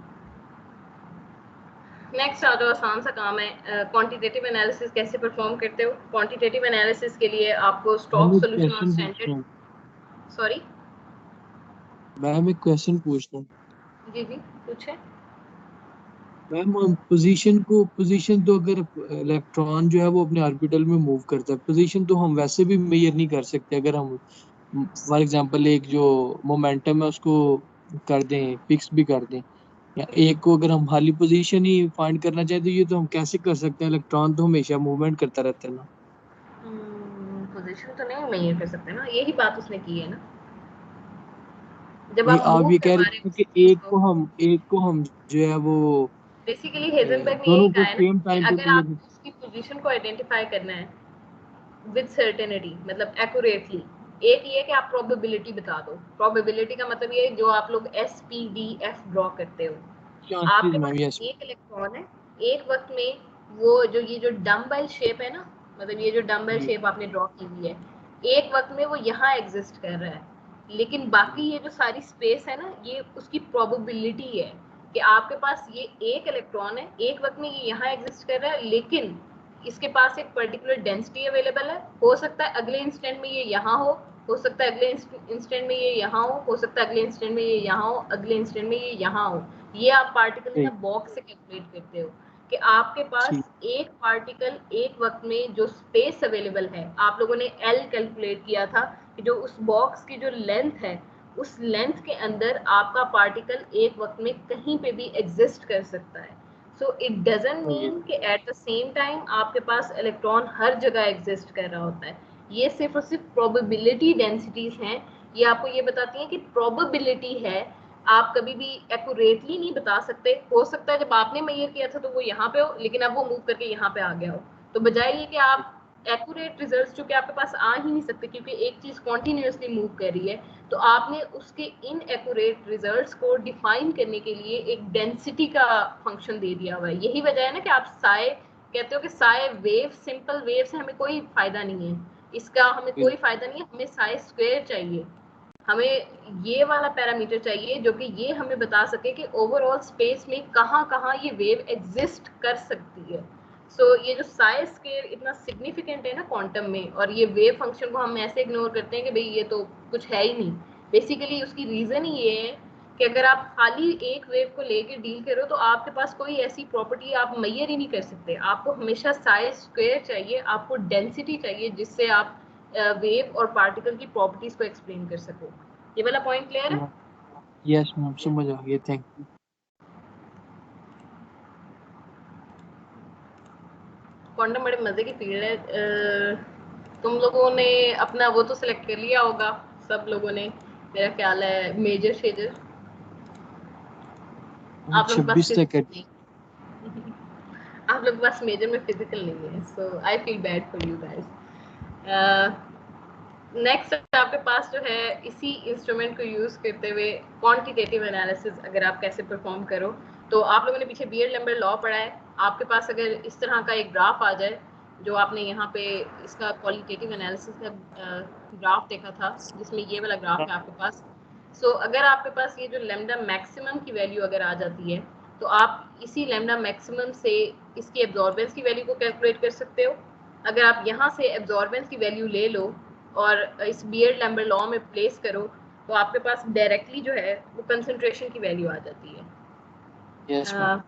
Speaker 1: नेक्स्ट आ जाओ, आसान सा काम है, क्वांटिटेटिव एनालिसिस कैसे परफॉर्म करते हो। क्वांटिटेटिव एनालिसिस के लिए आपको स्टॉक
Speaker 3: मैम एक
Speaker 1: सॉल्यूशन और
Speaker 3: क्वेश्चन पूछना
Speaker 1: स्टैंडर्ड,
Speaker 3: है।
Speaker 1: सॉरी
Speaker 3: मैम एक क्वेश्चन पूछना है।
Speaker 1: जी जी पूछे।
Speaker 3: मैम हम पोजीशन तो अगर इलेक्ट्रॉन जो है वो अपने ऑर्बिटल में मूव करता है, पोजीशन तो हम वैसे भी मेजर नहीं कर सकते। अगर हम फॉर एग्जांपल एक जो मोमेंटम है उसको कर दें, फिक्स भी कर दें, या एक को अगर हम खाली पोजीशन ही फाइंड करना चाहें तो ये तो हम कैसे कर सकते हैं? इलेक्ट्रॉन तो हमेशा मूवमेंट करता रहता है ना।
Speaker 1: पोजीशन तो नहीं मेजर कर सकते ना, यही बात उसने की है ना, जब
Speaker 3: नहीं,
Speaker 1: आप
Speaker 3: आप
Speaker 1: मूव
Speaker 3: ये कह
Speaker 1: करवा
Speaker 3: रहे
Speaker 1: रहे हो
Speaker 3: हैं कि
Speaker 1: किसी चीज को।
Speaker 3: एक को हम जो है वो
Speaker 1: बेसिकली हेजनबर्ग ने यही
Speaker 3: दोनों
Speaker 1: कहा
Speaker 3: को
Speaker 1: है ना
Speaker 3: सेम
Speaker 1: कि
Speaker 3: टाइम पे
Speaker 1: अगर
Speaker 3: मेजर।
Speaker 1: आपको उसकी पोजीशन को आइडेंटिफाई करना है विद सर्टेनिटी, मतलब एक्यूरेटली, एक ये कि आप प्रोबेबिलिटी बता दो। प्रोबेबिलिटी का मतलब ये जो आप लोग SPDF ड्रॉ करते हो।
Speaker 3: चांसेस
Speaker 1: आपके
Speaker 3: मैम,
Speaker 1: पास
Speaker 3: यस।
Speaker 1: एक इलेक्ट्रॉन है, एक वक्त में वो जो ये जो डम्बल शेप है ना, मतलब ये जो डम्बल
Speaker 3: जी
Speaker 1: शेप आपने ड्रॉ की हुई है, एक वक्त में वो यहाँ एग्जिस्ट कर रहा है, लेकिन बाकी ये जो सारी स्पेस है ना ये उसकी प्रोबेबिलिटी है कि आपके पास ये एक इलेक्ट्रॉन है, एक वक्त में ये यहाँ एग्जिस्ट कर रहा है, लेकिन इसके पास एक पर्टिकुलर डेंसिटी अवेलेबल है। हो सकता है अगले इंस्टेंट में ये यहाँ हो सकता है अगले इंस्टेंट में ये यहाँ हो सकता है अगले इंस्टेंट में ये यहाँ हो, अगले इंस्टेंट में ये यहाँ हो। ये आप पार्टिकल इन अ
Speaker 3: ठीक
Speaker 1: बॉक्स से कैलकुलेट करते हो कि आपके
Speaker 3: ठीक।
Speaker 1: पास एक पार्टिकल एक वक्त में जो स्पेस अवेलेबल है, आप लोगों ने L कैलकुलेट किया था कि जो उस बॉक्स की जो लेंथ है उस लेंथ के अंदर आपका पार्टिकल एक वक्त में कहीं पे भी एग्जिस्ट कर सकता है। सो इट डजंट
Speaker 3: ये
Speaker 1: मीन कि एट द सेम टाइम आपके पास इलेक्ट्रॉन हर जगह एग्जिस्ट कर रहा होता है। ये सिर्फ और सिर्फ प्रोबेबिलिटी डेंसिटीज हैं। ये आपको ये बताती हैं कि प्रोबेबिलिटी है, आप कभी भी एक्यूरेटली नहीं बता सकते। हो सकता है जब आपने मेजर किया था तो वो यहाँ पे हो, लेकिन अब वो मूव करके यहाँ पे आ गया हो। तो बजाय ये कि आप एक्यूरेट रिजल्ट्स जो कि आपके पास आ ही नहीं सकते क्योंकि एक चीज कॉन्टिन्यूसली मूव कर रही है, तो आपने उसके इन एक्यूरेट रिजल्ट्स को डिफाइन करने के लिए एक डेंसिटी का फंक्शन दे दिया हुआ है। यही वजह है ना कि आप साए कहते हो कि साए वेव, सिंपल वेव से हमें कोई फायदा नहीं है, इसका हमें कोई फायदा नहीं है, हमें साए स्क्वायर चाहिए। हमें ये वाला पैरामीटर चाहिए जो कि ये हमें बता सके कि ओवरऑल स्पेस में कहाँ कहाँ ये वेव एग्जिस्ट कर सकती है। सो ये जो साइज स्केल इतना सिग्निफिकेंट है ना क्वांटम में, और ये वेव फंक्शन को हम ऐसे इग्नोर करते हैं कि भाई ये तो कुछ है ही नहीं। बेसिकली उसकी रीजन ही ये है कि अगर आप खाली एक वेव को लेके डील करो तो आपके पास कोई ऐसी प्रॉपर्टी आप मेजर ही नहीं कर सकते। आपको हमेशा साइज स्क्वायर चाहिए, आपको डेंसिटी चाहिए जिससे आप वेव और पार्टिकल की प्रॉपर्टीज को एक्सप्लेन कर सको। ये वाला पॉइंट क्लियर है?
Speaker 3: यस मैम, समझ आ गया, थैंक यू।
Speaker 1: क्वांटम बड़े मजे की फील्ड है। तुम लोगों ने अपना वो तो सिलेक्ट कर लिया होगा, सब लोगों ने, मेरा ख्याल है, मेजर शेजर।
Speaker 3: हम
Speaker 1: आप लोग के पास
Speaker 3: 26 तक है।
Speaker 1: फिजिकल नहीं आप लोग के पास मेजर में फिजिकल नहीं है, so I feel bad for you guys. Next आपके पास जो है इसी इंस्ट्रूमेंट को यूज करते हुए क्वांटिटेटिव एनालिसिस अगर आप कैसे परफॉर्म करो, तो आप लोगों ने पीछे बीयर्ड-लैम्बर्ट लॉ पढ़ा है। आपके पास अगर इस तरह का एक ग्राफ आ जाए, जो आपने यहाँ पे इसका क्वालिटेटिव एनालिसिस का ग्राफ देखा था जिसमें ये वाला ग्राफ है आपके पास। सो अगर आपके पास ये जो लैम्डा मैक्सिमम की वैल्यू अगर आ जाती है तो आप इसी लैम्डा मैक्सिमम से इसकी एब्जॉर्बेंस की वैल्यू को कैलकुलेट कर सकते हो। अगर आप यहाँ से एब्जॉर्बेंस की वैल्यू ले लो और इस बीयर्ड-लैम्बर्ट लॉ में प्लेस करो तो आपके पास डायरेक्टली जो है वो कंसंट्रेशन की वैल्यू आ जाती है।
Speaker 3: Yes ma'am.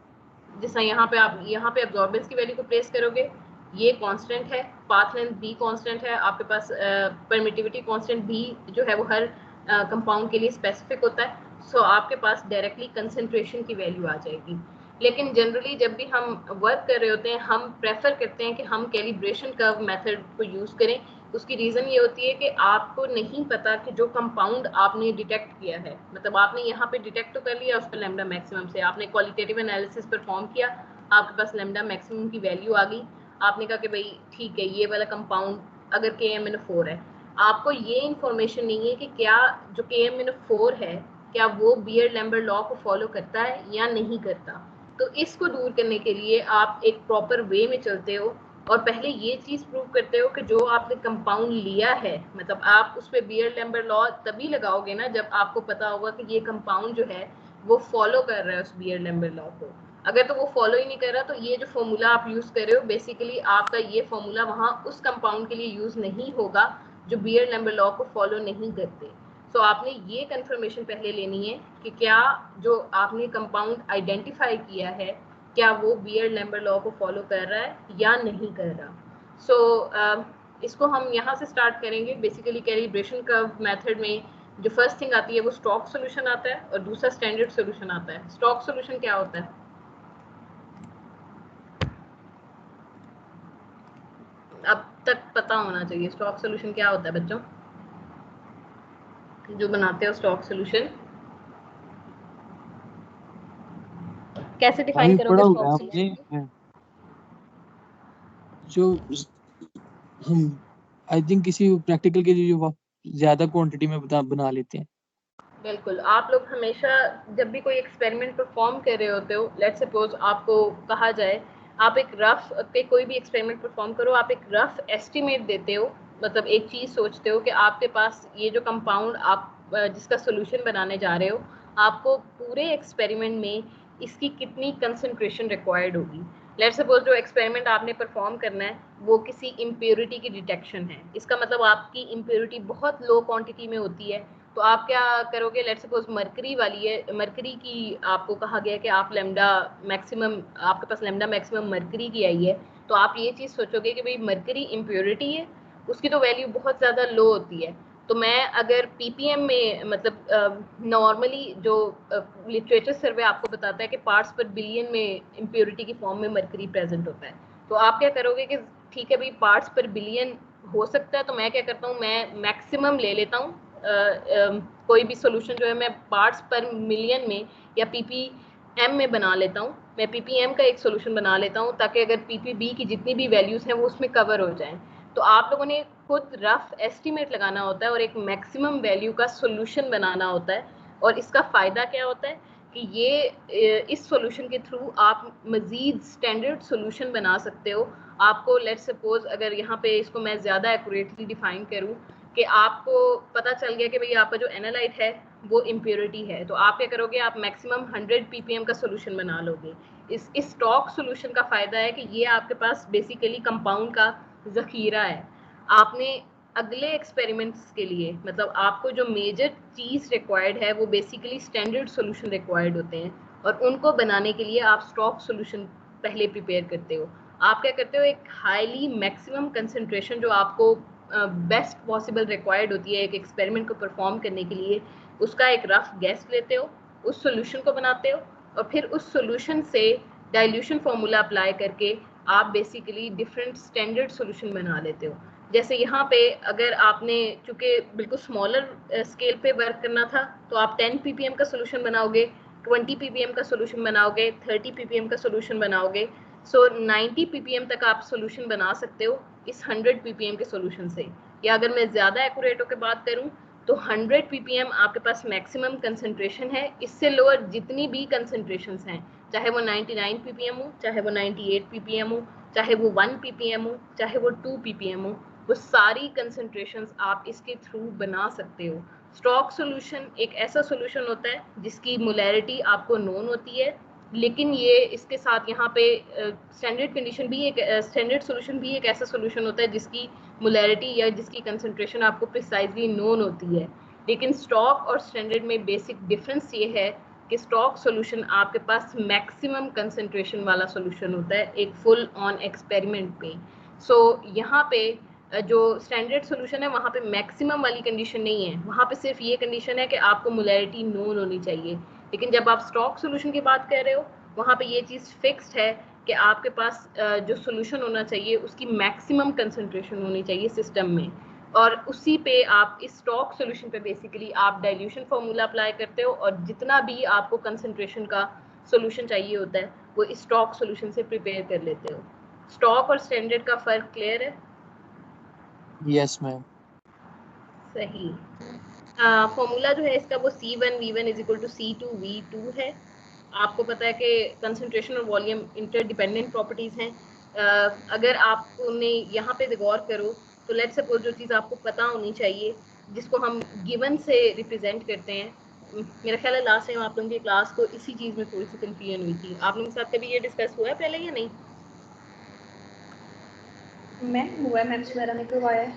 Speaker 1: जैसा यहाँ पे आप यहाँ पे एब्जॉर्बेंस की वैल्यू को प्लेस करोगे, ये कांस्टेंट है, पाथ लेंथ b कांस्टेंट है, आपके पास परमिटिविटी कांस्टेंट b जो है वो हर कंपाउंड के लिए स्पेसिफिक होता है। सो आपके पास डायरेक्टली कंसंट्रेशन की वैल्यू आ जाएगी। लेकिन जनरली जब भी हम वर्क कर रहे होते हैं हम प्रेफर करते हैं कि हम कैलिब्रेशन कर्व मेथड को यूज़ करें। उसकी रीज़न ये होती है कि आपको नहीं पता कि जो कंपाउंड आपने डिटेक्ट किया है, मतलब आपने यहाँ पे डिटेक्ट तो कर लिया उसका लैम्डा मैक्सिमम से, आपने क्वालिटेटिव एनालिसिस परफॉर्म किया, आपके पास लैम्डा मैक्सिमम की वैल्यू आ गई, आपने कहा कि भाई ठीक है ये वाला कंपाउंड अगर KMnO4 है, आपको ये इंफॉर्मेशन नहीं है कि क्या जो KMnO4 है क्या वो बियर्ड लैम्बर्ट लॉ को फॉलो करता है या नहीं करता। तो इसको दूर करने के लिए आप एक प्रॉपर वे में चलते हो और पहले ये चीज़ प्रूव करते हो कि जो आपने कंपाउंड लिया है, मतलब आप उस पर बियर्ड लैम्बर्ट लॉ तभी लगाओगे ना जब आपको पता होगा कि ये कंपाउंड जो है वो फॉलो कर रहा है उस बियर्ड लैम्बर्ट लॉ को। अगर तो वो फॉलो ही नहीं कर रहा तो ये जो फॉर्मूला आप यूज़ कर रहे हो बेसिकली आपका ये फॉर्मूला वहाँ उस कंपाउंड के लिए यूज़ नहीं होगा जो बियर्ड लैम्बर्ट लॉ को फॉलो नहीं करते। तो आपने ये कंफर्मेशन पहले लेनी है कि क्या जो आपने कंपाउंड आइडेंटिफाई किया है क्या वो बियर्ड लैम्बर्ट लॉ को फॉलो कर रहा है या नहीं कर रहा। सो इसको हम यहाँ से स्टार्ट करेंगे। बेसिकली कैलिब्रेशन कर्व मेथड में जो फर्स्ट थिंग आती है वो स्टॉक सॉल्यूशन आता है और दूसरा स्टैंडर्ड सॉल्यूशन आता है। स्टॉक सॉल्यूशन क्या होता है? अब तक पता होना चाहिए स्टॉक सॉल्यूशन क्या होता है बच्चों, जो बनाते हो स्टॉक सॉल्यूशन कैसे डिफाइन
Speaker 3: काफी
Speaker 1: करोगे
Speaker 3: पढ़ा हुआ है
Speaker 1: स्टॉक
Speaker 3: आपने।
Speaker 1: सॉल्यूशन?
Speaker 3: जो हम आई थिंक किसी प्रैक्टिकल के लिए जो ज्यादा क्वांटिटी में बना लेते हैं।
Speaker 1: बिल्कुल, आप लोग हमेशा जब भी कोई एक्सपेरिमेंट परफॉर्म कर रहे होते हो, लेट्स सपोज आपको कहा जाए आप एक रफ पे कोई भी एक्सपेरिमेंट परफॉर्म करो, आप एक रफ एस्टिमेट देते हो, मतलब एक चीज़ सोचते हो कि आपके पास ये जो कंपाउंड आप जिसका सोल्यूशन बनाने जा रहे हो, आपको पूरे एक्सपेरिमेंट में इसकी कितनी कंसंट्रेशन रिक्वायर्ड होगी। लेट्स सपोज जो एक्सपेरिमेंट आपने परफॉर्म करना है वो किसी इम्प्योरिटी की डिटेक्शन है, इसका मतलब आपकी इम्प्योरिटी बहुत लो क्वांटिटी में होती है, तो आप क्या करोगे, लेट्स सपोज मरकरी वाली है, मरकरी की आपको कहा गया कि आप लैम्डा मैक्सिमम, आपके पास लैम्डा मैक्सिमम मरकरी की आई है, तो आप ये चीज़ सोचोगे कि भाई मरकरी इम्प्योरिटी है, उसकी तो वैल्यू बहुत ज़्यादा लो होती है, तो मैं अगर ppm में मतलब नॉर्मली जो लिटरेचर सर्वे आपको बताता है कि पार्ट्स पर बिलियन में इम्प्योरिटी की फॉर्म में मरकरी प्रेजेंट होता है, तो आप क्या करोगे कि ठीक है भाई पार्ट्स पर बिलियन हो सकता है, तो मैं क्या करता हूँ मैं मैक्सिमम ले लेता हूँ, कोई भी सोल्यूशन जो है मैं पार्ट्स पर मिलियन में या ppm में बना लेता हूँ, मैं ppm का एक सोल्यूशन बना लेता हूँ ताकि अगर ppb की जितनी भी वैल्यूज़ हैं वो उसमें कवर हो जाएं। तो आप लोगों ने खुद रफ एस्टिमेट लगाना होता है और एक मैक्सिमम वैल्यू का सोल्यूशन बनाना होता है, और इसका फ़ायदा क्या होता है कि ये इस सॉल्यूशन के थ्रू आप मज़ीद स्टैंडर्ड सॉल्यूशन बना सकते हो। आपको लेट्स सपोज अगर यहाँ पे इसको मैं ज़्यादा एक्यूरेटली डिफाइन करूँ कि आपको पता चल गया कि भाई आपका जो एनालाइट है वो इम्प्योरिटी है, तो आप क्या करोगे, आप मैक्सिमम 100 ppm का सोल्यूशन बना लोगे। इस स्टॉक सोल्यूशन का फ़ायदा है कि ये आपके पास बेसिकली कंपाउंड का ज़ख़ीरा है। आपने अगले एक्सपेरिमेंट्स के लिए, मतलब आपको जो मेजर चीज़ रिक्वायर्ड है वो बेसिकली स्टैंडर्ड सॉल्यूशन रिक्वायर्ड होते हैं, और उनको बनाने के लिए आप स्टॉक सॉल्यूशन पहले प्रिपेयर करते हो। आप क्या करते हो, एक हाईली मैक्सिमम कंसंट्रेशन जो आपको बेस्ट पॉसिबल रिक्वायर्ड होती है एक एक्सपेरिमेंट को परफॉर्म करने के लिए, उसका एक रफ गैस लेते हो, उस सॉल्यूशन को बनाते हो, और फिर उस सॉल्यूशन से डाइल्यूशन फार्मूला अप्लाई करके आप बेसिकली डिफरेंट स्टैंडर्ड सॉल्यूशन बना लेते हो। जैसे यहाँ पे अगर आपने चूँकि बिल्कुल स्मॉलर स्केल पे वर्क करना था तो आप 10 ppm का सोल्यूशन बनाओगे, 20 ppm का सोल्यूशन बनाओगे, 30 ppm का सोल्यूशन बनाओगे, सो 90 ppm तक आप सोल्यूशन बना सकते हो इस 100 ppm के सोल्यूशन से। या अगर मैं ज़्यादा एक्यूरेट होकर बात करूँ तो 100 ppm आपके पास मैक्सिमम कंसंट्रेशन है, इससे लोअर जितनी भी कंसंट्रेशंस हैं, चाहे वो 99 ppm हो, चाहे वो 98 ppm हो, चाहे वो 1 ppm हो, चाहे वो 2 ppm हो, वो सारी कंसंट्रेशंस आप इसके थ्रू बना सकते हो। स्टॉक सॉल्यूशन एक ऐसा सॉल्यूशन होता है जिसकी मोलैरिटी आपको नोन होती है, लेकिन ये इसके साथ यहाँ पे स्टैंडर्ड कंडीशन भी एक स्टैंडर्ड सॉल्यूशन भी एक ऐसा सॉल्यूशन होता है जिसकी मोलैरिटी या जिसकी कंसंट्रेशन आपको प्रिसाइजली नोन होती है। लेकिन स्टॉक और स्टैंडर्ड में बेसिक डिफरेंस ये है कि स्टॉक सॉल्यूशन आपके पास मैक्सिमम कंसंट्रेशन वाला सॉल्यूशन होता है एक फुल ऑन एक्सपेरिमेंट पे। सो यहाँ पे जो स्टैंडर्ड सोल्यूशन है वहाँ पे मैक्सिमम वाली कंडीशन नहीं है, वहाँ पे सिर्फ ये कंडीशन है कि आपको मोलैरिटी नोन होनी चाहिए। लेकिन जब आप स्टॉक सोल्यूशन की बात कर रहे हो वहाँ पे ये चीज़ फिक्स्ड है कि आपके पास जो सोल्यूशन होना चाहिए उसकी मैक्सिमम कंसंट्रेशन होनी चाहिए सिस्टम में, और उसी पे आप इस स्टॉक सोल्यूशन पे बेसिकली आप डाइल्यूशन फार्मूला अप्लाई करते हो, और जितना भी आपको कंसंट्रेशन का सोल्यूशन चाहिए होता है वो इस स्टॉक सोल्यूशन से प्रिपेयर कर लेते हो। स्टॉक और स्टैंडर्ड का फर्क क्लियर है?
Speaker 3: Yes ma'am.
Speaker 1: सही। फॉर्मूला जो है इसका वो C1V1 is equal to C2V2 है। आपको पता है कि कंसंट्रेशन और वॉल्यूम इंटरडिपेंडेंट प्रॉपर्टीज हैं। अगर आपने यहाँ पे गौर करो तो लेट्स सपोज जो चीज़ आपको पता होनी चाहिए जिसको हम गिवन से रिप्रेजेंट करते हैं, मेरा ख्याल है लास्ट टाइम आप लोगों की क्लास को इसी चीज़ में थोड़ी सी कंफ्यूजन हुई थी। आप लोगों के साथ कभी ये डिस्कस हुआ है पहले या नहीं?
Speaker 2: मैथ्स वगैरह में करवाया है।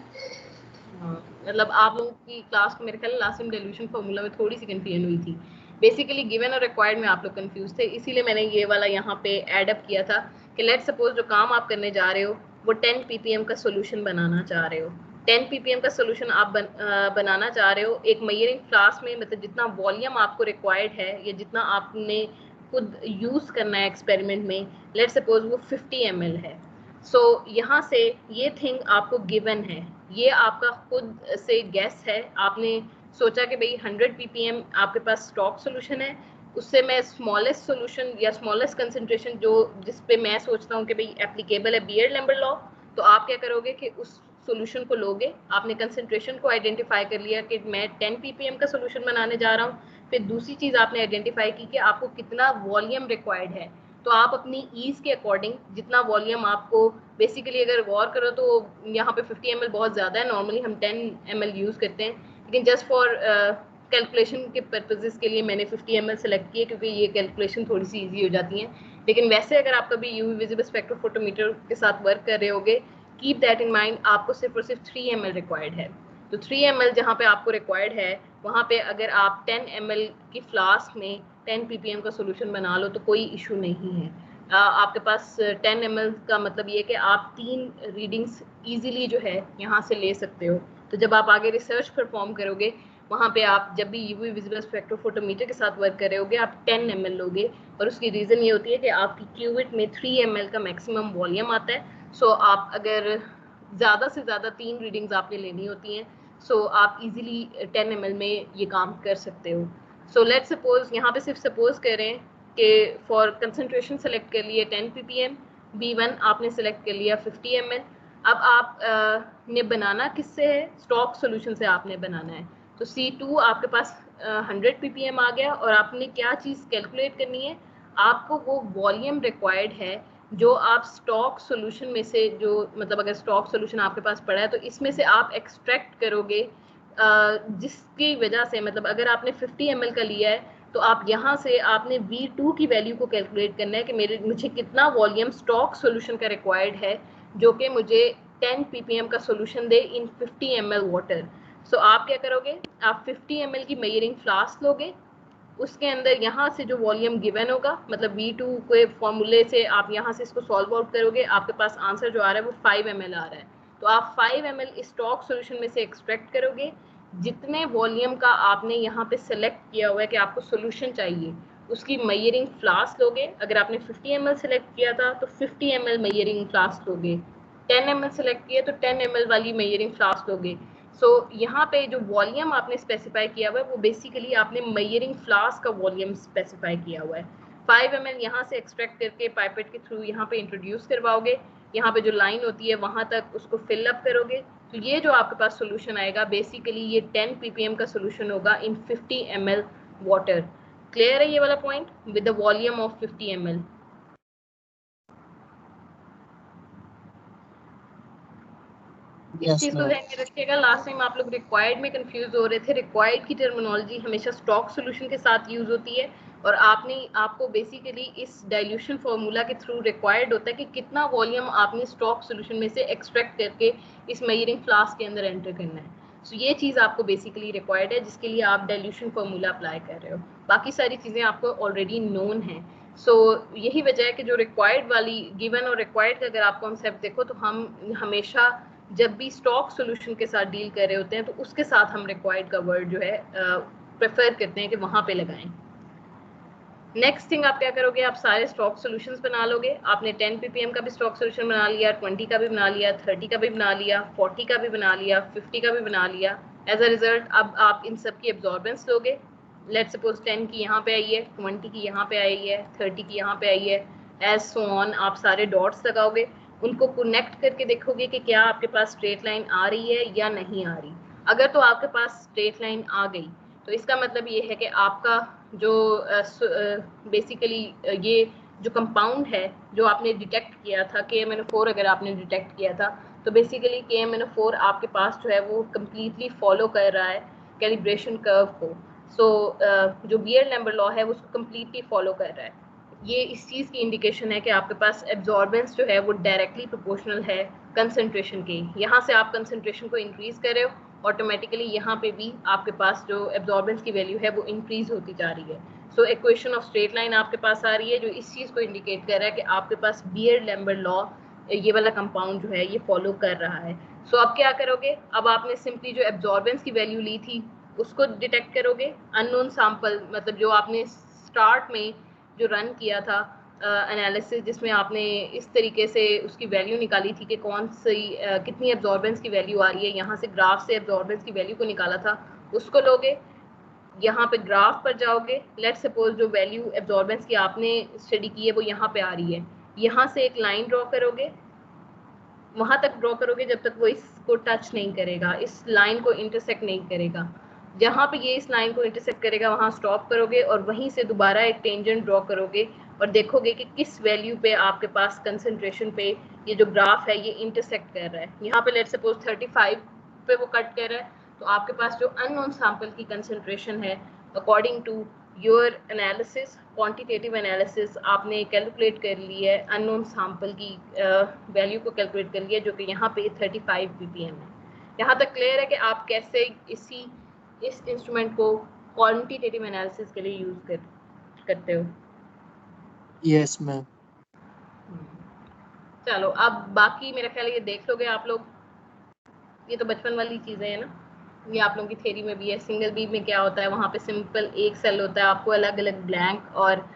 Speaker 1: मतलब आप लोगों की क्लास को मेरे ख्याल लास्ट टाइम डाइल्यूशन फार्मूला में थोड़ी सी कंफ्यूजन हुई थी। बेसिकली गिवन और रिक्वायर्ड में आप लोग कंफ्यूज थे, इसीलिए मैंने ये वाला यहाँ पे ऐड अप किया था कि लेट सपोज जो काम आप करने जा रहे हो वो 10 ppm का सोल्यूशन बनाना चाह रहे हो। 10 ppm का सोल्यूशन आप बनाना चाह रहे हो एक मेजरिंग फ्लास्क में, मतलब जितना वॉल्यूम आपको रिक्वायर्ड है या जितना आपने खुद यूज करना है एक्सपेरिमेंट में, लेट सपोज वो 50 ml है। सो यहाँ से ये थिंग आपको गिवन है, ये आपका खुद से गेस है। आपने सोचा कि भाई 100 ppm आपके पास स्टॉक सोल्यूशन है, उससे मैं स्मॉलेस्ट सोल्यूशन या स्मॉलेस्ट कंसंट्रेशन जो जिस पे मैं सोचता हूँ कि भाई एप्लीकेबल है बियर्ड-लैम्बर्ट लॉ, तो आप क्या करोगे कि उस सोल्यूशन को लोगे। आपने कंसंट्रेशन को आइडेंटिफाई कर लिया कि मैं 10 ppm का सोल्यूशन बनाने जा रहा हूँ। फिर दूसरी चीज़ आपने आइडेंटिफाई की कि आपको कितना वॉल्यूम रिक्वायर्ड है, तो आप अपनी ईज के अकॉर्डिंग जितना वॉल्यूम आपको, बेसिकली अगर गौर करो तो यहाँ पे 50 ml बहुत ज़्यादा है, नॉर्मली हम 10 ml यूज़ करते हैं, लेकिन जस्ट फॉर कैलकुलेशन के पर्पजेस के लिए मैंने 50 ml सेलेक्ट किए क्योंकि ये कैलकुलेशन थोड़ी सी ईजी हो जाती है। लेकिन वैसे अगर आप कभी यूवी विजिबल स्पेक्ट्रोफोटोमीटर के साथ वर्क कर रहे होगे, कीप दैट इन माइंड, आपको सिर्फ और सिर्फ 3 ml रिक्वायर्ड है। तो 3 ml जहाँ पे आपको रिक्वायर्ड है वहाँ पे अगर आप 10 ml की फ्लास्क में 10 ppm का सोल्यूशन बना लो तो कोई इशू नहीं है। आपके पास 10 ml का मतलब ये कि आप 3 रीडिंग्स इजीली जो है यहाँ से ले सकते हो। तो जब आप आगे रिसर्च परफॉर्म करोगे वहाँ पे आप जब भी यूवी विजिबल स्पेक्ट्रोफोटोमीटर के साथ वर्क कर रहे होगे आप 10 ml लोगे, और उसकी रीज़न ये होती है कि आपकी क्यूबिट में 3 ml का मैक्सिमम वॉल्यूम आता है। सो आप अगर ज़्यादा से ज़्यादा 3 रीडिंग्स आपने लेनी होती हैं, सो आप इजीली 10 ml में ये काम कर सकते हो। सो लेट्स सपोज यहाँ पे सिर्फ सपोज करें कि फॉर कंसंट्रेशन सेलेक्ट कर लिए 10 ppm, B1 आपने सेलेक्ट कर लिया 50 ml। अब आप ने बनाना किससे है? स्टॉक सोल्यूशन से आपने बनाना है। तो C2 आपके पास 100 ppm आ गया, और आपने क्या चीज़ कैलकुलेट करनी है, आपको वो वॉल्यूम रिक्वायर्ड है जो आप स्टॉक सोल्यूशन में से, जो मतलब अगर स्टॉक सोल्यूशन आपके पास पड़ा है तो इसमें से आप एक्सट्रैक्ट करोगे, जिसकी वजह से मतलब अगर आपने 50 ml का लिया है तो आप यहाँ से आपने V2 की वैल्यू को कैलकुलेट करना है कि मुझे कितना वॉल्यूम स्टॉक सोल्यूशन का रिक्वायर्ड है जो कि मुझे 10 ppm का सोल्यूशन दे इन 50 ml वाटर। सो आप क्या करोगे, आप 50 ml की मेजरिंग फ्लास्क लोगे, उसके अंदर यहाँ से जो वॉल्यूम गिवन होगा, मतलब V2 के फॉर्मूले से आप यहाँ से इसको सॉल्व आउट करोगे, आपके पास आंसर जो आ रहा है वो 5 ml आ रहा है। तो आप 5 ml स्टॉक सोल्यूशन में से एक्सट्रैक्ट करोगे, जितने वॉल्यूम का आपने यहाँ पे सेलेक्ट किया हुआ है कि आपको सोल्यूशन चाहिए उसकी मेजरिंग फ्लास्क लोगे। अगर आपने 50 ml सेलेक्ट किया था तो 50 ml मेजरिंग फ्लास्क लोगे, 10 ml सेलेक्ट किया तो 10 ml वाली मेजरिंग फ्लास्क लोगे। सो यहाँ पे जो वॉल्यूम आपने स्पेसिफाई किया हुआ है वो बेसिकली आपने मेजरिंग फ्लास्क का वॉल्यूम स्पेसिफाई किया हुआ है। 5 ml यहाँ से एक्सट्रैक्ट करके पाइपेट के थ्रू यहाँ पे इंट्रोड्यूस करवाओगे, यहाँ पे जो लाइन होती है वहाँ तक उसको फिल अप करोगे, तो ये जो आपके पास सोल्यूशन आएगा बेसिकली ये 10 ppm का सोल्यूशन होगा इन 50 ml वाटर। क्लियर है ये वाला point with the volume of 50 ml? इस चीज को ध्यान में रखिएगा। लास्ट टाइम आप लोग रिक्वायर्ड में कंफ्यूज हो रहे थे। रिक्वायर्ड की टर्मिनोलॉजी हमेशा स्टॉक सोल्यूशन के साथ यूज होती है, और आपको बेसिकली इस डाइल्यूशन फार्मूला के थ्रू रिक्वायर्ड होता है कि कितना वॉल्यूम आपने स्टॉक सोल्यूशन में से एक्सट्रैक्ट करके इस मेजरिंग फ्लास्क के अंदर एंटर करना है। सो ये चीज़ आपको बेसिकली रिक्वायर्ड है जिसके लिए आप डाइल्यूशन फार्मूला अप्लाई कर रहे हो। बाकी सारी चीज़ें आपको ऑलरेडी नोन है। सो यही वजह है कि जो रिक्वायर्ड वाली गिवन और रिक्वायर्ड का अगर आप कॉन्सेप्ट देखो तो हम हमेशा जब भी स्टॉक सॉल्यूशन के साथ डील कर रहे होते हैं तो उसके साथ हम रिक्वायर्ड का वर्ड जो है प्रेफर करते हैं कि वहां पे लगाएं। नेक्स्ट थिंग आप क्या करोगे, आप सारे स्टॉक सॉल्यूशंस बना लोगे। आपने 10 ppm का भी स्टॉक सॉल्यूशन बना लिया, 20 का भी बना लिया, 30 का भी बना लिया, 40 का भी बना लिया, 50 का भी बना लिया। एज अ रिजल्ट अब आप इन सब की एब्जॉर्बेंस लोगे। लेट्स सपोज 10 की यहाँ पे आई है, 20 की यहाँ पे आई है, 30 की यहाँ पे आई है, एज सो ऑन। आप सारे डॉट्स लगाओगे, उनको कनेक्ट करके देखोगे कि क्या आपके पास स्ट्रेट लाइन आ रही है या नहीं आ रही। अगर तो आपके पास स्ट्रेट लाइन आ गई तो इसका मतलब ये है कि आपका जो बेसिकली ये जो कंपाउंड है जो आपने डिटेक्ट किया था KMnO4, अगर आपने डिटेक्ट किया था तो बेसिकली KMnO4 आपके पास जो है वो कम्प्लीटली फॉलो कर रहा है कैलिब्रेशन कर्व को। सो जो बियर्ड-लैम्बर्ट लॉ है वो उसको कम्प्लीटली फॉलो कर रहा है। ये इस चीज़ की इंडिकेशन है कि आपके पास एब्जॉर्बेंस जो है वो डायरेक्टली प्रोपोर्शनल है कंसंट्रेशन के। यहाँ से आप कंसंट्रेशन को इंक्रीज कर रहे हो, ऑटोमेटिकली यहाँ पे भी आपके पास जो एब्जॉर्बेंस की वैल्यू है वो इंक्रीज होती जा रही है। So equation of straight line आपके पास आ रही है जो इस चीज़ को इंडिकेट कर रहा है कि आपके पास बियर्ड-लैम्बर्ट लॉ ये वाला कंपाउंड जो है ये फॉलो कर रहा है। सो अब क्या करोगे, अब आपने सिंपली जो एब्जॉर्बेंस की वैल्यू ली थी उसको डिटेक्ट करोगे। अननोन सैंपल मतलब जो आपने स्टार्ट में जो रन किया था एनालिसिस, जिसमें आपने इस तरीके से उसकी वैल्यू निकाली थी कि कौन सी कितनी एब्जॉर्बेंस की वैल्यू आ रही है, यहाँ से ग्राफ से एब्जॉर्बेंस की वैल्यू को निकाला था उसको लोगे, यहाँ पे ग्राफ पर जाओगे। लेट्स सपोज जो वैल्यू एब्जॉर्बेंस की आपने स्टडी की है वो यहाँ पे आ रही है, यहाँ से एक लाइन ड्रॉ करोगे, वहां तक ड्रॉ करोगे जब तक वो इसको टच नहीं करेगा, इस लाइन को इंटरसेक्ट नहीं करेगा। जहाँ पे ये इस लाइन को इंटरसेक्ट करेगा वहां स्टॉप करोगे और वहीं से दोबारा एक टेंजेंट ड्रॉ करोगे और देखोगे कि किस वैल्यू पे आपके पास कंसंट्रेशन पे ये जो ग्राफ है ये इंटरसेक्ट कर रहा है। यहाँ पे लेट्स सपोज 35 पे वो कट कर रहा है, तो आपके पास जो अननोन सैंपल की कंसंट्रेशन है according to your analysis, quantitative analysis, आपने कैलकुलेट कर ली है अननोन सैंपल की वैल्यू को कैलकुलेट कर लिया जो कि यहाँ पे 35 ppm है। यहाँ तक क्लियर है कि आप कैसे इस इंस्ट्रूमेंट को क्वांटिटेटिव एनालिसिस के लिए यूज करते हो।
Speaker 3: Yes ma'am.
Speaker 1: चलो अब बाकी मेरा ख्याल ये देख लोगे आप लोग, ये तो बचपन वाली चीजें हैं ना, ये आप लोगों की थ्योरी में भी है। सिंगल बीम में क्या होता है, वहाँ पे सिंपल एक सेल होता है, आपको अलग अलग ब्लैंक और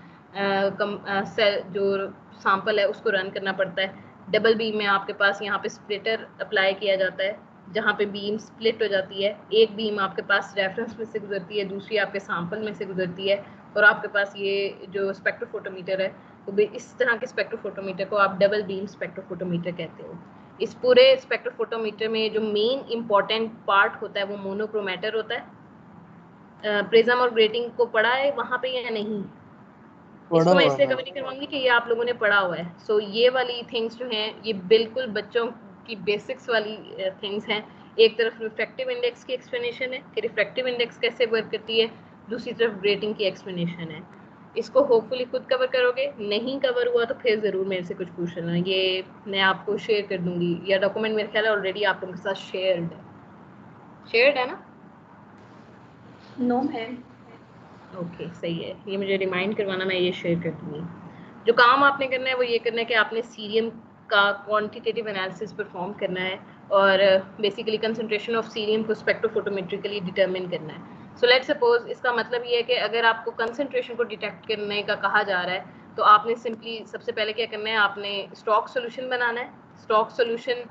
Speaker 1: सेल जो सैंपल है उसको रन करना पड़ता है। डबल बीम में आपके पास यहाँ पे स्प्लिटर अप्लाई किया जाता है जहाँ पे बीम स्प्लिट हो जाती है, एक बीम आपके पास रेफरेंस में से गुजरती है, दूसरी आपके सैंपल में से गुजरती है, और आपके पास ये जो स्पेक्ट्रोफोटोमीटर है वो भी इस तरह के स्पेक्ट्रोफोटोमीटर को आप डबल बीम स्पेक्ट्रोफोटोमीटर कहते हो। इस पूरे स्पेक्ट्रोफोटोमीटर में जो मेन इंपॉर्टेंट पार्ट होता है वो मोनोक्रोमेटर होता है। प्रिज्म और ग्रेटिंग को पढ़ा है वहाँ पे या नहीं? इसको मैं इसलिए कवर नहीं करवाऊंगी कि ये आप लोगों ने पढ़ा हुआ है। सो ये वाली थिंग्स जो हैं ये बिल्कुल बच्चों की बेसिक्स वाली थिंग्स हैं। एक तरफ रिफ्रैक्टिव इंडेक्स की एक्सप्लेनेशन है कि रिफ्रैक्टिव इंडेक्स कैसे वर्क करती है, दूसरी तरफ ग्रेटिंग की एक्सप्लेनेशन है। इसको होपफुली खुद कवर करोगे, नहीं कवर हुआ तो फिर ज़रूर मेरे से कुछ पूछ लेना, ये मैं आपको शेयर कर दूंगी, या डॉक्यूमेंट मेरे ख्याल है ऑलरेडी आप लोगों के साथ शेयर्ड है ना?
Speaker 2: नो है।
Speaker 1: ओके सही है, ये मुझे रिमाइंड करवाना, मैं ये शेयर कर दूंगी। जो काम आपने करना है वो ये करना है कि आपने सीरियम का क्वांटिटेटिव एनालिसिस परफॉर्म करना है और बेसिकली कंसंट्रेशन ऑफ सीरियम को स्पेक्ट्रोफोटोमेट्रिकली डिटरमिन करना है। सो लेट्स सपोज इसका मतलब ये है कि अगर आपको कंसंट्रेशन को डिटेक्ट करने का कहा जा रहा है तो आपने सिंपली सबसे पहले क्या करना है, आपने स्टॉक सोल्यूशन बनाना है। स्टॉक सोल्यूशन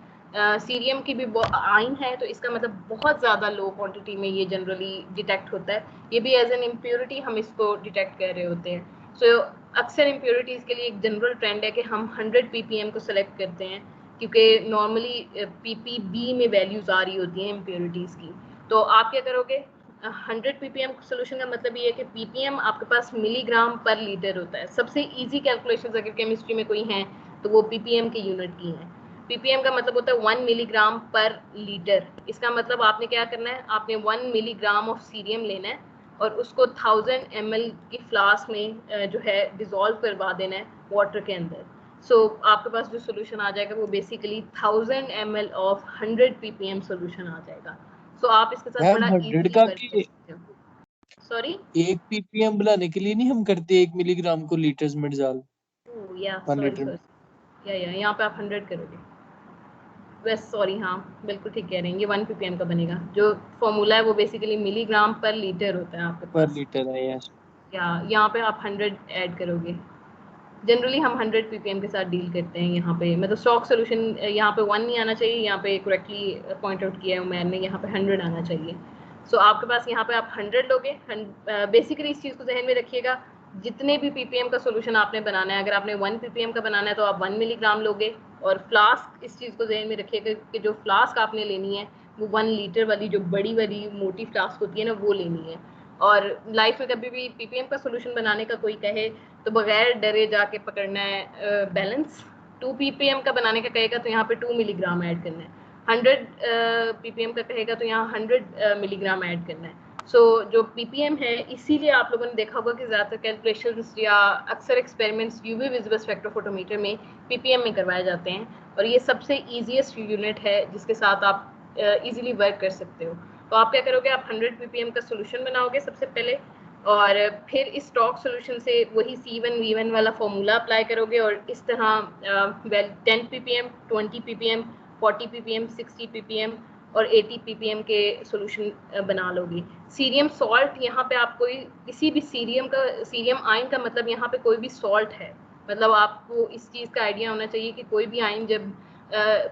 Speaker 1: सीरियम की भी आइन है तो इसका मतलब बहुत ज़्यादा लो क्वांटिटी में ये जनरली डिटेक्ट होता है, ये भी एज एन इम्प्योरिटी हम इसको डिटेक्ट कर रहे होते हैं। सो अक्सर इम्प्योरिटीज़ के लिए एक जनरल ट्रेंड है कि हम 100 ppm को सेलेक्ट करते हैं क्योंकि नॉर्मली ppb में वैल्यूज आ रही होती हैं इम्प्योरिटीज़ की। तो आप क्या करोगे, 100 ppm सोल्यूशन का मतलब ये है कि ppm आपके पास मिलीग्राम पर लीटर होता है। सबसे इजी कैलकुलेशन अगर केमिस्ट्री में कोई हैं तो वो ppm के यूनिट की हैं। ppm का मतलब होता है 1 मिलीग्राम पर लीटर। इसका मतलब आपने क्या करना है, आपने 1 मिलीग्राम ऑफ सीरियम लेना है और उसको 1000 ml की फ्लास्क में जो है डिजोल्व करवा देना है वाटर के अंदर। सो आपके पास जो सोल्यूशन आ जाएगा वो basically 1000 ml of 100 ppm solution आ जाएगा। सो आप इसके साथ बड़ा
Speaker 3: 100
Speaker 1: इजीली
Speaker 3: का
Speaker 1: वर्क कर
Speaker 3: कि
Speaker 1: सकते हो। सॉरी
Speaker 3: 1 ppm बनाने के लिए नहीं हम करते 1 मिलीग्राम को लीटर्स में डाल
Speaker 1: या
Speaker 3: 1
Speaker 1: सॉरी
Speaker 3: लीटर।
Speaker 1: या यहाँ पे आप 100 करोगे। वैसे सॉरी, हाँ बिल्कुल ठीक कह रहे हैं, ये 1 ppm का बनेगा। जो फॉर्मूला है वो बेसिकली मिलीग्राम पर लीटर होता है आपके
Speaker 3: पर
Speaker 1: पास।
Speaker 3: लीटर है, यस।
Speaker 1: या यहाँ पे आप 100 ऐड करोगे। जनरली हम 100 ppm के साथ डील करते हैं यहाँ पे, मतलब स्टॉक सोल्यूशन यहाँ पे 1 नहीं आना चाहिए, यहाँ पे करेक्टली पॉइंट आउट किया है उमैर ने, यहाँ पे 100 आना चाहिए। सो आपके पास यहाँ पे आप 100 लोगे। बेसिकली इस चीज़ को जहन में रखिएगा, जितने भी ppm का सोल्यूशन आपने बनाना है, अगर आपने 1 ppm का बनाना है तो आप 1 मिलीग्राम लोगे। और फ्लास्क, इस चीज़ को जहन में रखिएगा कि जो फ्लास्क आपने लेनी है वो 1 लीटर वाली, जो बड़ी वाली मोटी फ्लास्क होती है ना, वो लेनी है। और लाइफ में कभी भी ppm का सोल्यूशन बनाने का कोई कहे तो बगैर डरे जाके पकड़ना है बैलेंस। 2 ppm का बनाने का कहेगा तो यहाँ पे 2 मिलीग्राम ऐड करना है। 100 ppm का कहेगा तो यहाँ 100 मिलीग्राम ऐड करना है। सो जो ppm है, इसीलिए आप लोगों ने देखा होगा कि ज़्यादातर कैलकुलेशंस या अक्सर एक्सपेरिमेंट्स यूवी विजिबल स्पेक्ट्रोफोटोमीटर में ppm में करवाए जाते हैं। और ये सबसे ईजीएस्ट यूनिट है जिसके साथ आप इजीली वर्क कर सकते हो। तो आप क्या करोगे, आप 100 ppm का सोल्यूशन बनाओगे सबसे पहले, और फिर इस स्टॉक सोल्यूशन से वही C1 V1 वाला फॉर्मूला अप्लाई करोगे, और इस तरह 10 ppm, 20 ppm, 40 ppm, 60 ppm और 80 ppm के सोल्यूशन बना लोगे। सीरियम सॉल्ट, यहाँ पे आप कोई किसी भी सीरियम आयन का मतलब यहाँ पे कोई भी सॉल्ट है। मतलब आपको इस चीज़ का आइडिया होना चाहिए कि कोई भी आयन जब